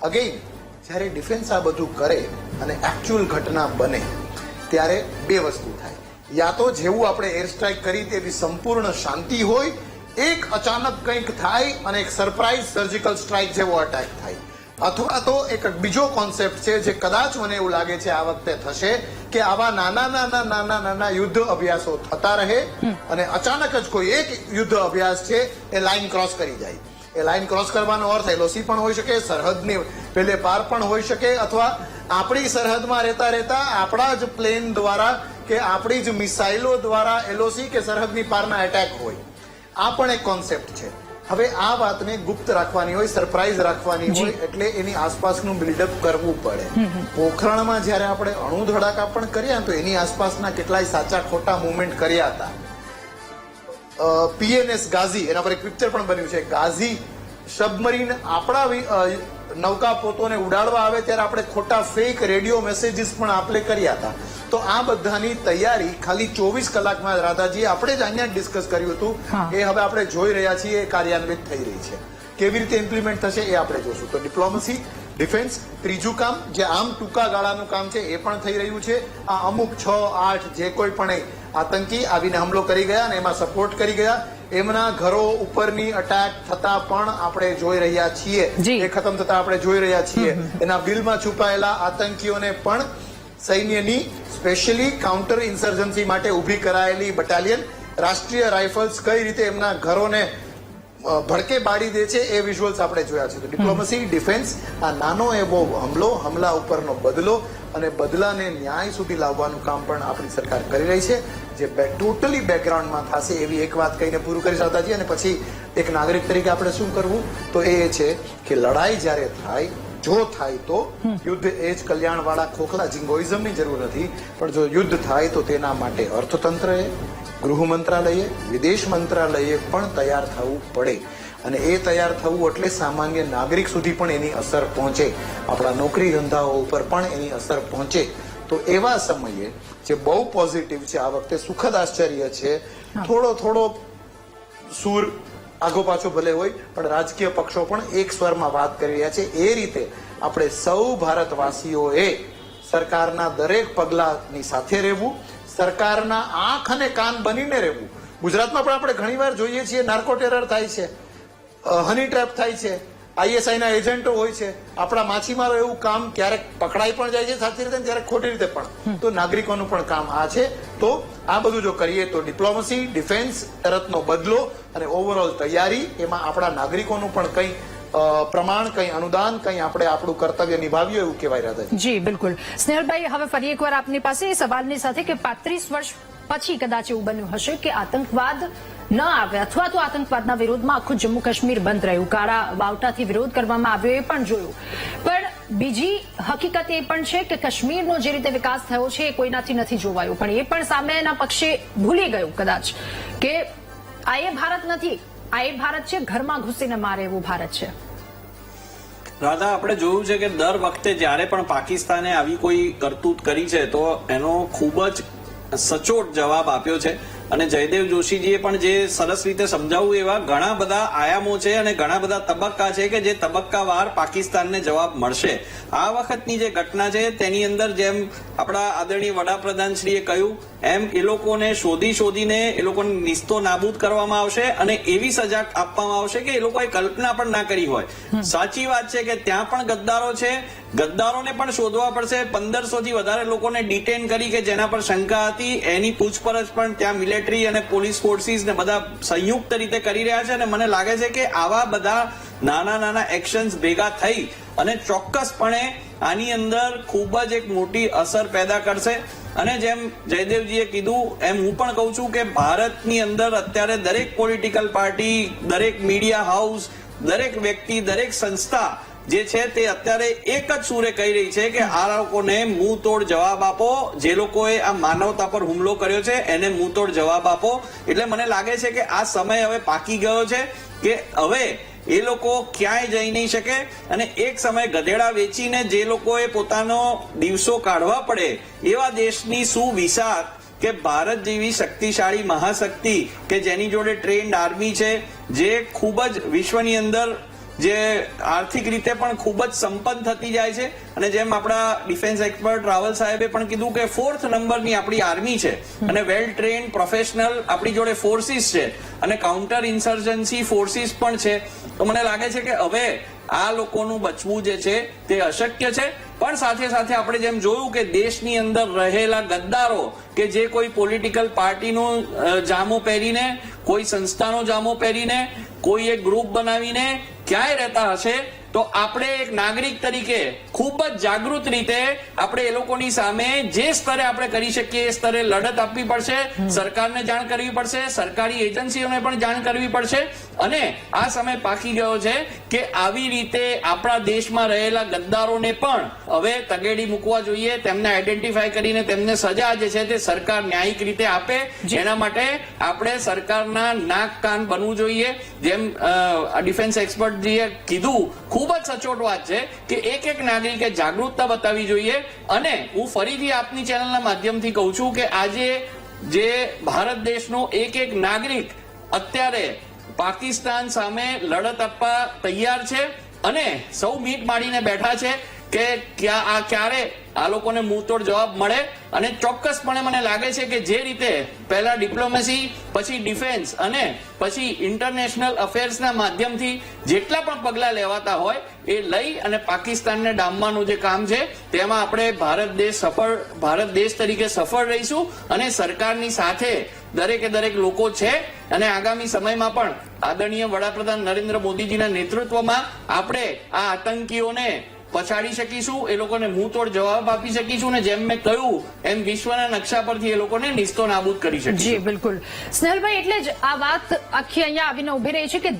અગેઇન જ્યારે ડિફેન્સ આ બધું કરે અને એકચ્યુઅલ ઘટના બને ત્યારે બે વસ્તુ થાય. યા તો જેવું આપણે એર સ્ટ્રાઇક કરી તેવી સંપૂર્ણ શાંતિ હોય, એક અચાનક કંઈક થાય અને એક સરપ્રાઇઝ સર્જિકલ સ્ટ્રાઇક જેવો અટેક થાય. અથવા તો એક બીજો કોન્સેપ્ટ છે જે કદાચ મને એવું લાગે છે આ વખતે થશે કે આવા નાના યુદ્ધ અભ્યાસો થતા રહે અને અચાનક જ કોઈ એક યુદ્ધ અભ્યાસ છે એ લાઈન ક્રોસ કરી જાય. એ લાઈન ક્રોસ કરવાનો અર્થ એલઓસી પણ હોઈ શકે, સરહદની પેલે પાર પણ હોઈ શકે, અથવા આપણી સરહદમાં રહેતા આપણા જ પ્લેન દ્વારા કે આપણી જ મિસાઇલો દ્વારા એલઓસી કે સરહદની પારના એટેક હોય. આ પણ એક કોન્સેપ્ટ છે. હવે આ વાતને ગુપ્ત રાખવાની હોય, સરપ્રાઇઝ રાખવાની હોય, એટલે એની આસપાસનું બિલ્ડઅપ કરવું પડે. પોખરણમાં જયારે આપણે અણુ ધડાકા પણ કર્યા તો એની આસપાસના કેટલાય સાચા ખોટા મુવમેન્ટ કર્યા હતા. પીએનએસ ગાઝી, એના પર એક પિક્ચર પણ બન્યું છે. ગાઝી સબમરીન આપણા નૌકાપોતોને ઉડાડવા આવે ત્યારે આપણે ખોટા ફેક રેડિયો મેસેજીસ પણ આપણે કર્યા હતા. તો આ બધાની તૈયારી ખાલી 24 કલાકમાં રાધાજી આપણે જ અહીંયા ડિસ્કસ કર્યું હતું. એ હવે આપણે જોઈ રહ્યા છીએ, એ કાર્યાન્વિત થઈ રહી છે. કેવી રીતે ઇમ્પ્લિમેન્ટ થશે એ આપણે જોશું. તો ડિપ્લોમસી, ડિફેન્સ, ત્રીજું કામ જે આમ ટૂંકા ગાળાનું કામ છે એ પણ થઈ રહ્યું છે. આ અમુક 6-8 જે કોઈ પણ આતંકી આવીને હુમલો કરી ગયા અને એમાં સપોર્ટ કરી ગયા, એમના ઘરો ઉપરની અટેક થતા પણ આપણે જોઈ રહ્યા છીએ, એ ખતમ થતા આપણે જોઈ રહ્યા છીએ. એના બિલમાં છુપાયેલા આતંકીઓને પણ સૈન્યની સ્પેશિયલી કાઉન્ટર ઇન્સર્જન્સી માટે ઉભી કરાયેલી બટાલિયન, રાષ્ટ્રીય રાઇફલ્સ કઈ રીતે એમના ઘરોને ભડકે બાળી દે છે એ વિઝ્યુઅલ્સ આપણે જોયા છે. તો ડિપ્લોમસી, ડિફેન્સ, આ નાનો એવો હમલા ઉપરનો બદલો અને બદલાને ન્યાય સુધી લાવવાનું કામ પણ આપણી સરકાર કરી રહી છે, જે ટોટલી બેકગ્રાઉન્ડમાં થશે એવી એક વાત કહીને પૂરું કરી શકતા છીએ. અને પછી એક નાગરિક તરીકે આપણે શું કરવું, તો એ છે કે લડાઈ જ્યારે થાય, જો થાય તો યુદ્ધ એ જ કલ્યાણવાળા ખોખલા જિંગોઇઝમની જરૂર નથી, પણ જો યુદ્ધ થાય તો તેના માટે અર્થતંત્રએ, ગૃહ મંત્રાલયે, વિદેશ મંત્રાલયે પણ તૈયાર થવું પડે. અને એ તૈયાર થવું એટલે સામાન્ય નાગરિક સુધી પણ એની અસર પહોંચે, આપણા નોકરી ધંધાઓ ઉપર પણ એની અસર પહોંચે. તો એવા સમયે જે બહુ પોઝિટિવ છે, આ વખતે સુખદ આશ્ચર્ય છે, થોડો સૂર આગો પાછો ભલે હોય પણ રાજકીય પક્ષો પણ એક સ્વરમાં વાત કરી રહ્યા છે. એ રીતે આપણે સૌ ભારતવાસીઓએ સરકારના દરેક પગલાની સાથે રહેવું, સરકારના આંખ અને કાન બનીને રહેવું. ગુજરાતમાં પણ આપણે ઘણીવાર જોઈએ છીએ નાર્કો ટેરર થાય છે, હની ટ્રેપ થાય છે, ISI ના એજન્ટો હોય છે, આપણા માછીમારો એવું કામ ક્યારેક પકડાઈ પણ જાય છે સાચી રીતે, ક્યારેક ખોટી રીતે પણ. તો નાગરિકોનું પણ કામ આ છે. તો આ બધું જો કરીએ તો ડિપ્લોમસી, ડિફેન્સ, તરતનો બદલો અને ઓવરઓલ તૈયારી, એમાં આપણા નાગરિકોનું પણ કંઈ પ્રમાણ, કંઈ અનુદાન, કંઈ આપણે આપણું કર્તવ્ય નિભાવ્યું એવું કહેવાય. રાધા જી બિલકુલ. સ્નેહલભાઈ, હવે ફરી એકવાર આપની પાસે એ સવાલની સાથે કે 35 વર્ષ પછી કદાચ એવું બન્યું હશે કે આતંકવાદ ન આવે, અથવા તો આતંકવાદના વિરોધમાં આખું જમ્મુ કાશ્મીર બંધ રહ્યું, કાળા બાવટાથી વિરોધ કરવામાં આવ્યો, એ પણ જોયું. પણ બીજી હકીકત એ પણ છે કે કાશ્મીરનો જે રીતે વિકાસ થયો છે એ કોઈનાથી નથી જોવાયો, પણ એ પણ સામેના પક્ષે ભૂલી ગયું કદાચ કે આ એ ભારત નથી, આ એ ભારત છે ઘરમાં ઘૂસીને મારે એવું ભારત છે. રાધા, આપણે જોયું છે કે દર વખતે જ્યારે પણ પાકિસ્તાને આવી કોઈ કરતૂત કરી છે તો એનો ખૂબ જ સચોટ જવાબ આપ્યો છે. અને જયદેવ જોશીજીએ પણ જે સરસ રીતે સમજાવ્યું, એવા ઘણા બધા આયામો છે અને ઘણા બધા તબક્કા છે કે જે તબક્કાવાર પાકિસ્તાનને જવાબ મળશે. આ વખતની જે ઘટના છે તેની અંદર જેમ આપણા આદરણીય વડાપ્રધાનશ્રીએ કહ્યું એમ એ લોકોને શોધીને એ લોકોને નિસ્તો નાબૂદ કરવામાં આવશે અને એવી સજા આપવામાં આવશે કે એ લોકોએ કલ્પના પણ ના કરી હોય. સાચી વાત છે કે ત્યાં પણ ગદ્દારો છે, ગદ્દારોને પણ શોધવા પડશે. 1500 થી વધારે લોકોને ડિટેન કરી કે જેના પર શંકા હતી, એની પૂછપરછ પણ ત્યાં મિલિટરી અને પોલીસ ફોર્સિસ ને બધા સંયુક્ત રીતે કરી રહ્યા છે. અને મને લાગે છે કે આવા બધા નાના એક્શન્સ ભેગા થઈ અને ચોક્કસપણે આની અંદર ખૂબ જ એક મોટી અસર પેદા કરશે. અને જેમ જયદેવજીએ કીધું એમ હું પણ કહું છું કે ભારતની અંદર અત્યારે દરેક પોલિટિકલ પાર્ટી, દરેક મીડિયા હાઉસ, દરેક વ્યક્તિ, દરેક સંસ્થા જે છે તે અત્યારે એક જ સૂરે કહી રહી છે કે આ લોકોને મુંહ તોડ જવાબ આપો, જે લોકોએ આ માનવતા પર હુમલો કર્યો છે એને મુંહ તોડ જવાબ આપો. એટલે મને લાગે છે કે આ સમય હવે પાકી ગયો છે કે હવે એ લોકો ક્યાંય જઈ નહીં શકે. અને એક સમય ગધેડા વેચીને જે લોકોએ પોતાનો દિવસો કાઢવા પડે એવા દેશની શું વિસાત કે ભારત જેવી શક્તિશાળી મહાશક્તિ કે જેની જોડે ટ્રેન્ડ આર્મી છે, જે ખૂબ જ વિશ્વની અંદર જે આર્થિક રીતે પણ ખૂબ જ સંપન્ન થતી જાય છે. અને જેમ આપણા ડિફેન્સ એક્સપર્ટ રાવલ સાહેબે પણ કીધું કે 4th નંબરની આપણી આર્મી છે અને વેલ ટ્રેન્ડ પ્રોફેશનલ આપણી જોડે ફોર્સિસ છે અને કાઉન્ટર ઇન્સર્જન્સી ફોર્સિસ પણ છે. તો મને લાગે છે કે હવે આ લોકોનું બચવું જે છે તે અશક્ય છે. પણ સાથે સાથે આપણે જેમ જોયું કે દેશની અંદર રહેલા ગદ્દારો કે જે કોઈ પોલિટિકલ પાર્ટીનો જામો પહેરીને, કોઈ સંસ્થાનો જામો પહેરીને, કોઈ એક ગ્રુપ બનાવીને ક્યાંય રહેતા હશે, તો આપણે એક નાગરિક તરીકે ખૂબ જ જાગૃત રીતે આપણે એ લોકોની સામે જે સ્તરે આપણે કરી શકીએ એ સ્તરે લડત આપવી પડશે. સરકારને જાણ કરવી પડશે, સરકારી એજન્સીઓને પણ જાણ કરવી પડશે. અને આ સમય પાકી ગયો છે કે આવી રીતે આપણા દેશમાં રહેલા ગદ્દારોને પણ હવે તગેડી મૂકવા જોઈએ, તેમને આઈડેન્ટિફાય કરીને તેમને સજા જે છે તે સરકાર ન્યાયિક રીતે આપે. એના માટે આપણે સરકારના નાક કાન બનવું જોઈએ. જેમ ડિફેન્સ એક્સપર્ટજીએ કીધું, ખૂબ જ સચોટ વાત છે કે એક નાગરિકે જાગૃતતા બતાવવી જોઈએ. અને હું ફરીથી આપની ચેનલના માધ્યમથી કહું છું કે આજે જે ભારત દેશનો એક નાગરિક અત્યારે પાકિસ્તાન સામે લડત આપવા તૈયાર છે અને સૌ મીટ માડીને બેઠા છે કે ક્યારે આ લોકોને મુંહતોડ જવાબ મળે. અને ચોક્કસપણે મને લાગે છે કે જે રીતે પહેલા ડિપ્લોમેસી, પછી ડિફેન્સ અને પછી ઇન્ટરનેશનલ અફેર્સના માધ્યમથી જેટલા પણ પગલા લેવાતા હોય એ લઈ અને પાકિસ્તાનને ડામવાનું જે કામ છે તેમાં આપણે ભારત દેશ તરીકે સફળ રહીશું. અને સરકારની સાથે દરેકે દરેક લોકો છે અને આગામી સમયમાં પણ આદરણીય વડાપ્રધાન નરેન્દ્ર મોદીજીના નેતૃત્વમાં આપણે આ આતંકીઓને પછાડી શકીશું, એ લોકોને મુંહતોડ જવાબ આપી શકીશું અને જેમ મેં કહ્યું એમ વિશ્વના નકશા પરથી એ લોકોને નિસ્તો નાબૂદ કરી શકીશું. જી બિલકુલ સ્નેહલભાઈ, એટલે જ આ વાત આખી અહીંયા આવીને ઉભી રહી છે કે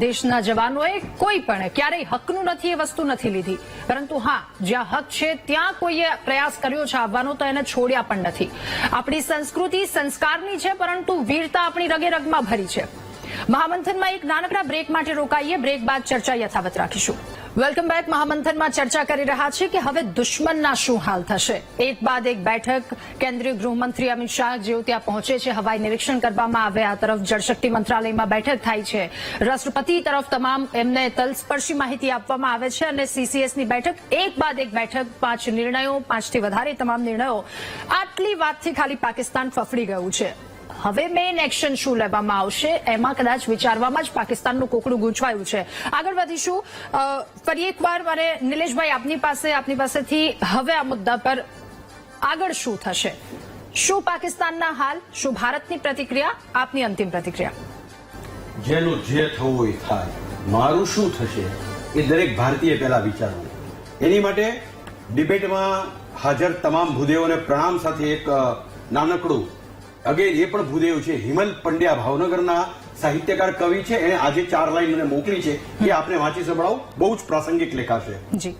દેશના જવાનોએ કોઈ પણ ક્યારેય હકનું નથી એ વસ્તુ નથી લીધી, પરંતુ હા જ્યાં હક છે ત્યાં કોઈએ પ્રયાસ કર્યો છે આવવાનો તો એને છોડ્યા પણ નથી. આપણી સંસ્કૃતિ સંસ્કારની છે, પરંતુ વીરતા આપણી રગે રગમાં ભરી છે. મહામંથનમાં એક નાનકડા બ્રેક માટે રોકાઈએ, બ્રેક બાદ ચર્ચા યથાવત રાખીશું. Welcome back. મહામંથનમાં ચર્ચા કરી રહ્યા છે કે હવે દુશ્મનના શું હાલ થશે. એક બાદ એક બેઠક, કેન્દ્રીય ગૃહમંત્રી અમિત શાહ જેઓ ત્યાં પહોંચે છે, હવાઈ નિરીક્ષણ કરવામાં આવે, આ તરફ જળશક્તિ મંત્રાલયમાં બેઠક થાય છે, રાષ્ટ્રપતિ તરફ તમામ એમને તલસ્પર્શી માહિતી આપવામાં આવે છે અને સીસીએસની બેઠક, એક બાદ એક બેઠક, 5 નિર્ણયો, 5થી વધારે તમામ નિર્ણયો. આટલી વાતથી ખાલી પાકિસ્તાન ફફડી ગયું છે. હવે મેઇન એક્શન શું લેવામાં આવશે એમાં કદાચ વિચારવામાં જ પાકિસ્તાનનું કોકડું ગૂંચવાયું છે. આગળ વધીશું. ફરી એકવાર મારે નિલેશભાઈ આપની પાસેથી હવે આ મુદ્દા પર આગળ શું થશે, શું પાકિસ્તાનના હાલ, શું ભારતની પ્રતિક્રિયા, આપની અંતિમ પ્રતિક્રિયા? જેનું જે થવું હોય થાય. મારું શું થશે એ દરેક ભારતીય પહેલા વિચારવું. એની માટે ડિબેટમાં હાજર તમામ ભૂદેવોને પ્રણામ સાથે એક નાનકડું અગેન એ પણ ભૂદેવ છે, હિમલ પંડ્યા ભાવનગરના સાહિત્યકાર કવિ છે, એને આજે 4 લાઈન મને મોકલી છે એ આપને વાંચી સંભળાવું, બહુ જ પ્રાસંગિક લેખા છે. જી.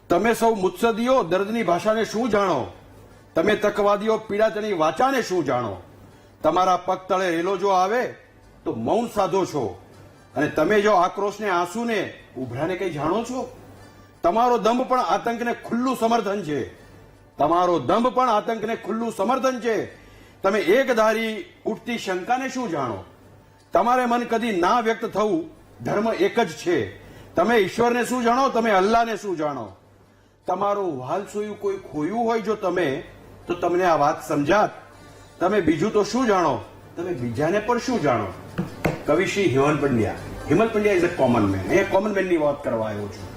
તમે સૌ મુત્સદીઓ દર્દની ભાષાને શું જાણો, તમે તકવાદીઓ પીડાતની વાચાને શું જાણો, તમારા પગ તળે રેલો જો આવે તો મૌન સાધો છો, અને તમે જો આક્રોશને આંસુને ઉભરાને કઈ જાણો છો. તમારો દંભ પણ આતંકને ખુલ્લું સમર્થન છે, તમારો દંભ પણ આતંકને ખુલ્લું સમર્થન છે. તમે એકધારી ઉઠતી શંકાને શું જાણો, તમારે મન કદી ના વ્યક્ત થવું, ધર્મ એક જ છે. તમે ઈશ્વરને શું જાણો, તમે અલ્લાહને શું જાણો. તમારું વાલસોયું કોઈ ખોયું હોય જો તમે, તો તમને આ વાત સમજાત. તમે બીજું તો શું જાણો, તમે બીજાને પણ શું જાણો. કવિ Shri Himal Pandya is a common man. એ કોમન મેનની વાત કરવા આવ્યો છું.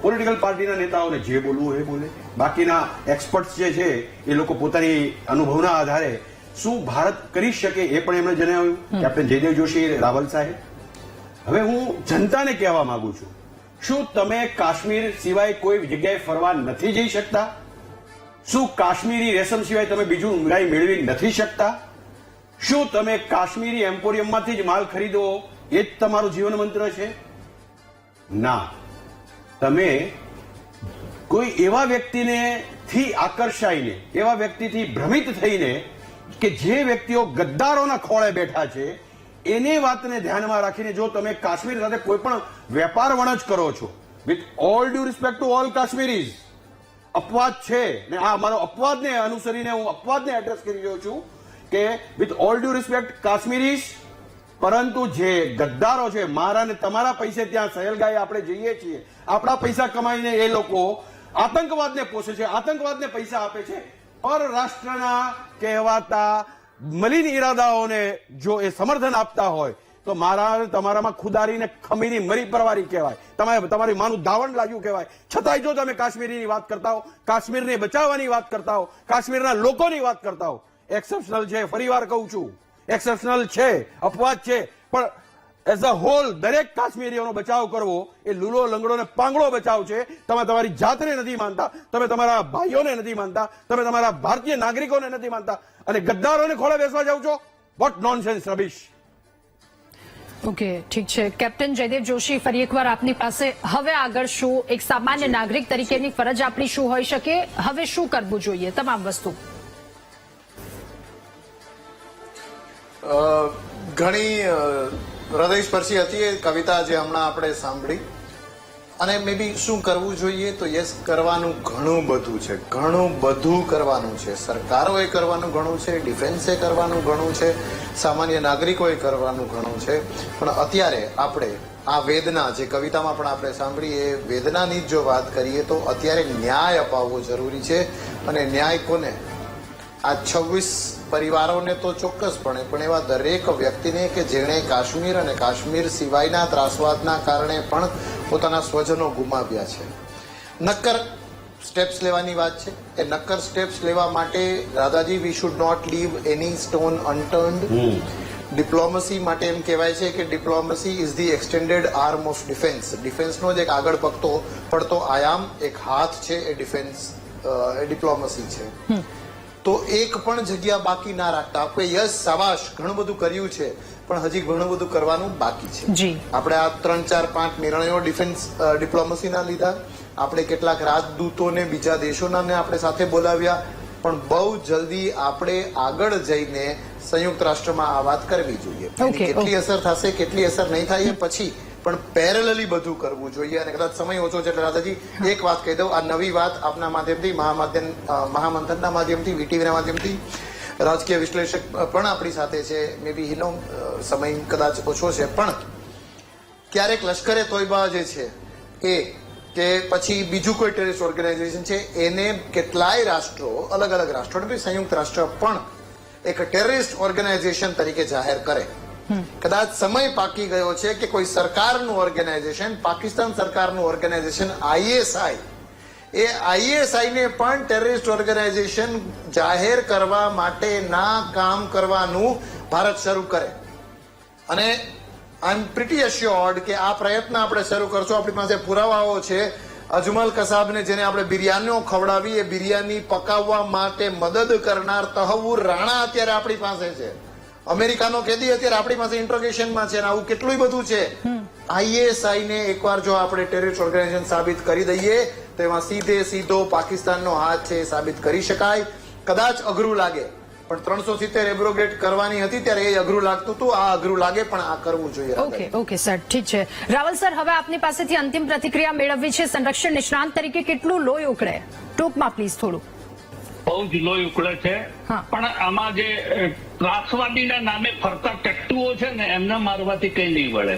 પોલિટિકલ પાર્ટીના નેતાઓને જે બોલવું એ બોલે, બાકીના એક્સપર્ટ્સ જે છે એ લોકો પોતાની અનુભવના આધારે શું ભારત કરી શકે એ પણ એમણે જણાવ્યું. કેપ્ટન જયદેવ જોશી, રાવલ સાહેબ. હવે હું જનતાને કહેવા માંગુ છું, શું તમે કાશ્મીર સિવાય કોઈ જગ્યાએ ફરવા નથી જઈ શકતા? શું કાશ્મીરી રેશમ સિવાય તમે બીજું ઊંઘાઈ મેળવી નથી શકતા? શું તમે કાશ્મીરી એમ્પોરિયમમાંથી જ માલ ખરીદો એ જ તમારું જીવન મંત્ર છે? ના, તમે કોઈ એવા વ્યક્તિને થી આકર્ષાઈને, એવા વ્યક્તિથી ભ્રમિત થઈને કે જે વ્યક્તિઓ ગદ્દારોના ખોળે બેઠા છે એની વાતને ધ્યાનમાં રાખીને જો તમે કાશ્મીર સાથે કોઈ પણ વેપાર વણજ કરો છો, with all due respect to all Kashmiris, અપવાદ છે ને આ મારો અપવાદને અનુસરીને હું અપવાદને એડ્રેસ કરી રહ્યો છું કે વિથ ઓલ ડ્યુ રિસ્પેક્ટ કાશ્મીરીઝ, પરંતુ જે ગદ્દારો છે, મારા ને તમારા પૈસે ત્યાં સહેલગાએ આપણે જઈએ છીએ, આપણા પૈસા કમાઈને એ લોકો આતંકવાદને પોષે છે, આતંકવાદને પૈસા આપે છે. પરરાષ્ટ્રના કહેવાતા મલિન ઈરાદાઓને જો એ સમર્થન આપતા હોય તો મારા તમારામાં ખુદારીને ખમીરી મરી પરવારી કહેવાય, તમારી માનું દાવણ લાગ્યું કહેવાય. છતાંય જો તમે કાશ્મીરીની વાત કરતા હો, કાશ્મીરને બચાવવાની વાત કરતા હો, કાશ્મીરના લોકોની વાત કરતા હો, એક્સેપ્શનલ છે, ફરીવાર કહું છું એક્સેપ્શનલ છે, અપવાદ છે, પણ એઝ અ હોલ દરેક કાશ્મીરીઓનો બચાવ કરવો એ લૂલો લંગડો ને પાંગડો બચાવ છે. તમે તમારી જાતને નથી માનતા, તમે તમારા ભાઈઓને નથી માનતા, તમે તમારા ભારતીય નાગરિકોને નથી માનતા અને ગદ્દારોને ખોળે બેસવા જાવ છો. Vote nonsense rubbish. ઓકે, ઠીક છે. કેપ્ટન જયદેવ જોશી, ફરી એકવાર આપની પાસે હવે આગળ શું, એક સામાન્ય નાગરિક તરીકેની ફરજ આપણી શું હોઈ શકે, હવે શું કરવું જોઈએ તમામ વસ્તુ? ઘણી હૃદયસ્પર્શી હતી એ કવિતા જે હમણાં આપણે સાંભળી. અને મે બી શું કરવું જોઈએ, તો યસ, કરવાનું ઘણું બધું છે, ઘણું બધું કરવાનું છે. સરકારોએ કરવાનું ઘણું છે, ડિફેન્સે કરવાનું ઘણું છે, સામાન્ય નાગરિકોએ કરવાનું ઘણું છે. પણ અત્યારે આપણે આ વેદના જે કવિતામાં પણ આપણે સાંભળી એ વેદનાની જ જો વાત કરીએ તો અત્યારે ન્યાય અપાવવો જરૂરી છે. અને ન્યાય કોને? આ 26 પરિવારોને તો ચોક્કસપણે, પણ એવા દરેક વ્યક્તિને કે જેણે કાશ્મીર અને કાશ્મીર સિવાયના ત્રાસવાદના કારણે પણ પોતાના સ્વજનો ગુમાવ્યા છે. નક્કર સ્ટેપ્સ લેવાની વાત છે. એ નક્કર સ્ટેપ્સ લેવા માટે Radhaji, we should not leave any stone unturned. Diplomacy માટે એમ કહેવાય છે કે diplomacy is the extended arm of defence. ડિફેન્સનો જ એક આગળ પડતો આયામ, એક હાથ છે એ ડિફેન્સ, ડિપ્લોમસી છે. તો એક પણ જગ્યા બાકી ના રાખતા. આપણે યસ, શાબાશ, ઘણું બધું કર્યું છે, પણ હજી ઘણું બધું કરવાનું બાકી છે. આપણે આ 3, 4, 5 નિર્ણયો ડિફેન્સ ડિપ્લોમસીના લીધા. આપણે કેટલાક રાજદૂતોને બીજા દેશોના આપણે સાથે બોલાવ્યા, પણ બહુ જલ્દી આપણે આગળ જઈને સંયુક્ત રાષ્ટ્રમાં આ વાત કરવી જોઈએ. કેટલી અસર થશે, કેટલી અસર નહીં થાય એ પછી, પણ પેરેલલી બધું કરવું જોઈએ. અને કદાચ સમય ઓછો છે એટલે રાધાજી એક વાત કહી દઉં. આ નવી વાત આપના માધ્યમથી, મહામંથનના માધ્યમથી, વીટીવીના માધ્યમથી, રાજકીય વિશ્લેષક પણ આપણી સાથે છે. મે બી હિનો સમય કદાચ ઓછો છે, પણ ક્યારેક લશ્કરે તોયબા જે છે એ કે પછી બીજું કોઈ ટેરરિસ્ટ ઓર્ગેનાઇઝેશન છે એને કેટલાય રાષ્ટ્રો, અલગ અલગ રાષ્ટ્રો, સંયુક્ત રાષ્ટ્ર પણ એક ટેરરિસ્ટ ઓર્ગેનાઇઝેશન તરીકે જાહેર કરે. કદાચ સમય પાકી ગયો છે કે કોઈ સરકારનું ઓર્ગેનાઇઝેશન, પાકિસ્તાન સરકારનું ઓર્ગેનાઇઝેશન ISI, એ ISI ને પણ ટેરરિસ્ટ ઓર્ગેનાઇઝેશન જાહેર કરવા માટેના કામ કરવાનું ભારત શરૂ કરે. અને આઈ એમ પ્રિટી એશ્યોર્ડ કે આ પ્રયત્ન આપણે શરૂ કરશું. આપણી પાસે પુરાવાઓ છે. અજમલ કસાબને જેને આપણે બિરયાનીઓ ખવડાવી, એ બિરયાની પકાવવા માટે મદદ કરનાર તહવ્વુર રાણા અત્યારે આપણી પાસે છે. અમેરિકાનો કેદી અત્યારે આપણી પાસે ઇન્ટ્રોગેશનમાં છે. આવું કેટલું બધું છે. ISI ને એકવાર જો આપણે ટેરરિસ્ટ ઓર્ગેનાઇઝેશન સાબિત કરી દઈએ તો એમાં સીધો પાકિસ્તાનનો હાથ છે એ સાબિત કરી શકાય. કદાચ અઘરું લાગે, પણ 370 એબ્રોગેટ કરવાની હતી ત્યારે એ અઘરું લાગતું હતું. આ અઘરું લાગે, પણ આ કરવું જોઈએ. ઓકે સર, ઠીક છે. રાવલ સર, હવે આપની પાસેથી અંતિમ પ્રતિક્રિયા મેળવવી છે. સંરક્ષણ નિષ્ણાંત તરીકે કેટલું લોહી ઉકળે? ટૂંકમાં પ્લીઝ થોડું. બહુ જ લોહી ઉકળે છે. પણ આમાં જે ત્રાસવાદીના નામે ફરતા ટટ્ટુઓ છે ને, એમને મારવાથી કઈ નહીં વળે.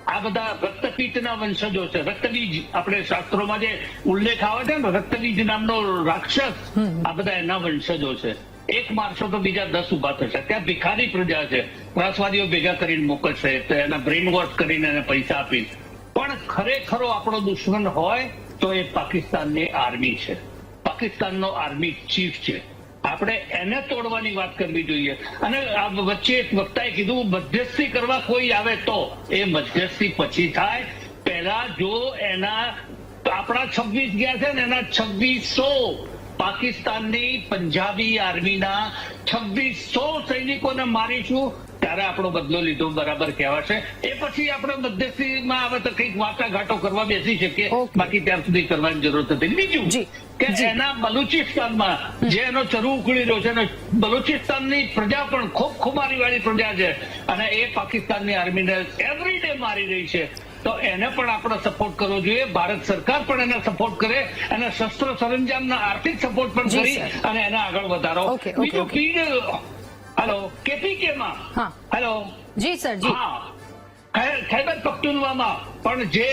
આ બધા રક્તપીતના વંશજો છે. રક્તબીજ, આપણે શાસ્ત્રોમાં જે ઉલ્લેખ આવે છે ને, રક્તબીજ નામનો રાક્ષસ, આ બધા એના વંશજો છે. એક મારશો તો બીજા 10 ઉભા થશે. ત્યાં ભિખારી પ્રજા છે, ત્રાસવાદીઓ ભેગા કરીને મોકલશે, તો એના બ્રેઇન વોશ કરીને એને પૈસા આપી. પણ ખરેખરો આપણો દુશ્મન હોય તો એ પાકિસ્તાનની આર્મી છે, પાકિસ્તાનનો આર્મી ચીફ છે. આપણે એને તોડવાની વાત કરવી જોઈએ. અને આ વચ્ચે એક વક્તાએ કીધું મધ્યસ્થી કરવા કોઈ આવે તો, એ મધ્યસ્થી પછી થાય. પહેલા જો એના આપણા 26 ગયા છે ને, એના 2600 પાકિસ્તાનની પંજાબી આર્મીના 2600 સૈનિકોને મારીશું, ત્યારે આપણો બદલો લીધો બરાબર કહેવાશે. એ પછી આપણે મધ્યસ્થીમાં આવે તો કંઈક વાટાઘાટો કરવા બેસી શકીએ, બાકી ત્યાર સુધી કરવાની જરૂર નથી. બીજું કે એના બલુચિસ્તાનમાં જે એનો ચરુ ઉકળી રહ્યો છે, અને બલુચિસ્તાનની પ્રજા પણ ખૂબ ખુમારી વાળી પ્રજા છે, અને એ પાકિસ્તાનની આર્મીને એવરી ડે મારી રહી છે. તો એને પણ આપણે સપોર્ટ કરવો જોઈએ. ભારત સરકાર પણ એને સપોર્ટ કરે, અને શસ્ત્ર સરંજામના આર્થિક સપોર્ટ પણ કરી અને એને આગળ વધારો. બીજું હેલો, KPK-માં હેલો, જી સર, જી, ખૈબર પખ્તુનવામાં પણ જે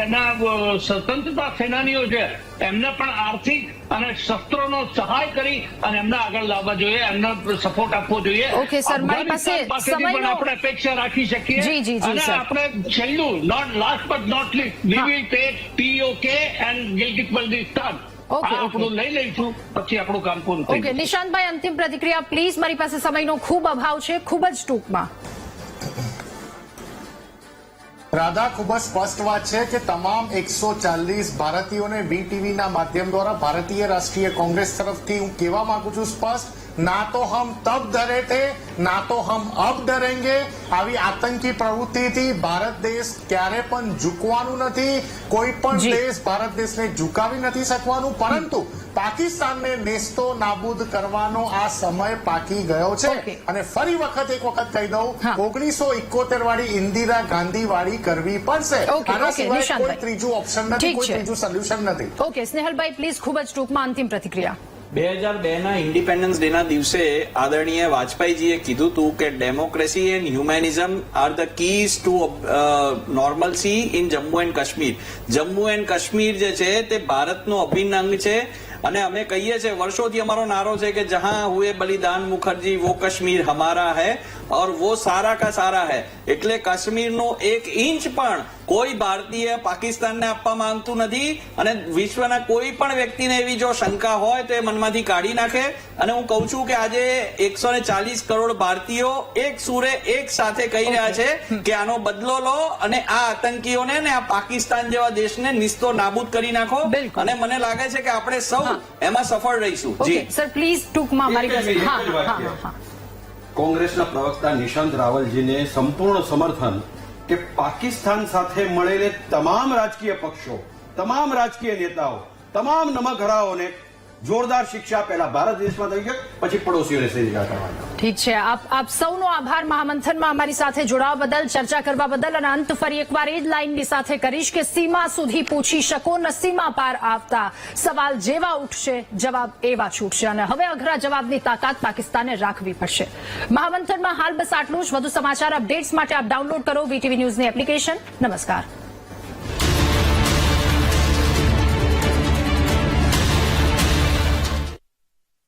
એના સ્વતંત્રતા સેનાનીઓ છે, એમને પણ આર્થિક અને શસ્ત્રોનો સહાય કરી અને એમને આગળ લાવવા જોઈએ, એમને સપોર્ટ આપવો જોઈએ. ઓકે સર, મારી પાસે પણ આપણે અપેક્ષા રાખી શકીએ. અને આપણે છેલ્લું, not last but not least, we will take POK and Gilgit Baltistan. આપણું લઈ લઈશું, પછી આપણું કામ પૂરું થઈ જશે. નિશાંતભાઈ, અંતિમ પ્રતિક્રિયા પ્લીઝ. મારી પાસે સમયનો ખૂબ અભાવ છે, ખૂબ જ ટૂંકમાં. રાધા, ખૂબ જ સ્પષ્ટ વાત છે કે તમામ 140 ભારતીયોને BTVના માધ્યમ દ્વારા ભારતીય રાષ્ટ્રીય કોંગ્રેસ તરફથી હું કહેવા માંગુ છું સ્પષ્ટ ના તો હમ તબ ડરે થે ના તો હમ અબ ડરેંગે. આવી આતંકી પ્રવૃત્તિથી ભારત દેશ ક્યારે પણ ઝૂકવાનું નથી. કોઈ પણ જી. દેશ ભારત દેશને ઝુકાવી નથી શકવાનું, પરંતુ પાકિસ્તાનને નેસ્તો નાબૂદ કરવાનો આ સમય પાકી ગયો છે. ઓકે. અને ફરી વખત એક વખત કહી દઉં, હા. 1971 વાળી ઇન્દિરા ગાંધી વાળી કરવી પડશે. ઓકે, આના ઓકે, સિવાય નિશાંતભાઈ. કોઈ ત્રીજું ઓપ્શન નથી, ઠીક કોઈ છે. ત્રીજું સોલ્યુશન નથી. ઓકે સ્નેહલભાઈ પ્લીઝ ખૂબ જ ટૂંકમાં અંતિમ પ્રતિક્રિયા. 2002 ના ઇન્ડિપેન્ડન્સ ડે ના દિવસે આદરણીય વાજપેયીજીએ કીધું હતું કે democracy and humanism are the keys to normalcy in Jammu and Kashmir. Jammu and Kashmir જે છે તે ભારતનો અભિન્ન અંગ છે. અને અમે કહીએ છીએ, વર્ષોથી અમારો નારો છે કે જહાં હુએ બલિદાન મુખર્જી વો કાશ્મીર હમારા હૈ और वो सारा का सारा है. એટલે કાશ્મીરનો 1 ઇંચ પણ કોઈ ભારતીય પાકિસ્તાનને આપવા માંગતું નથી. અને વિશ્વના કોઈ પણ વ્યક્તિને એવી જો શંકા હોય તો એ મનમાંથી કાઢી નાખે. અને હું કહું છું કે આજે 140 કરોડ ભારતીયો એક સુરે એક સાથે કહી રહ્યા છે કે આનો બદલો લો અને આ આતંકીઓને ને આ પાકિસ્તાન જેવા દેશને નિસ્તો નાબૂદ કરી નાખો. બિલકુલ. અને મને લાગે છે કે આપણે સૌ એમાં સફળ રહીશું. ઓકે સર પ્લીઝ ટૂંકમાં મારી એક જ મિનિટ, હા એક જ વાત હા છે. હા કોંગ્રેસના પ્રવક્તા નિશાંત રાવલજીને સંપૂર્ણ સમર્થન કે પાકિસ્તાન સાથે મળીને તમામ રાજકીય પક્ષો, તમામ રાજકીય નેતાઓ, તમામ નમકહરાઓને જોરદાર શિક્ષા પહેલા ભારત દેશમાં થઈ છે, પછી પડોશીઓને સજા કરવાના. ઠીક છે. આપ સૌનો આભાર મહામંથનમાં અમારી સાથે જોડાવા બદલ, ચર્ચા કરવા બદલ. અને અંત ફરી એકવાર એ જ લાઈનની સાથે કરીશ કે સીમા સુધી પૂછી શકો ન સીમા પાર આવતા સવાલ જેવા ઉઠશે જવાબ એવા છૂટશે. અને હવે અઘરા જવાબની તાકાત પાકિસ્તાને રાખવી પડશે. મહામંથનમાં હાલ બસ આટલું જ. વધુ સમાચાર અપડેટ્સ માટે આપ ડાઉનલોડ કરો વીટીવી ન્યૂઝની એપ્લિકેશન. નમસ્કાર.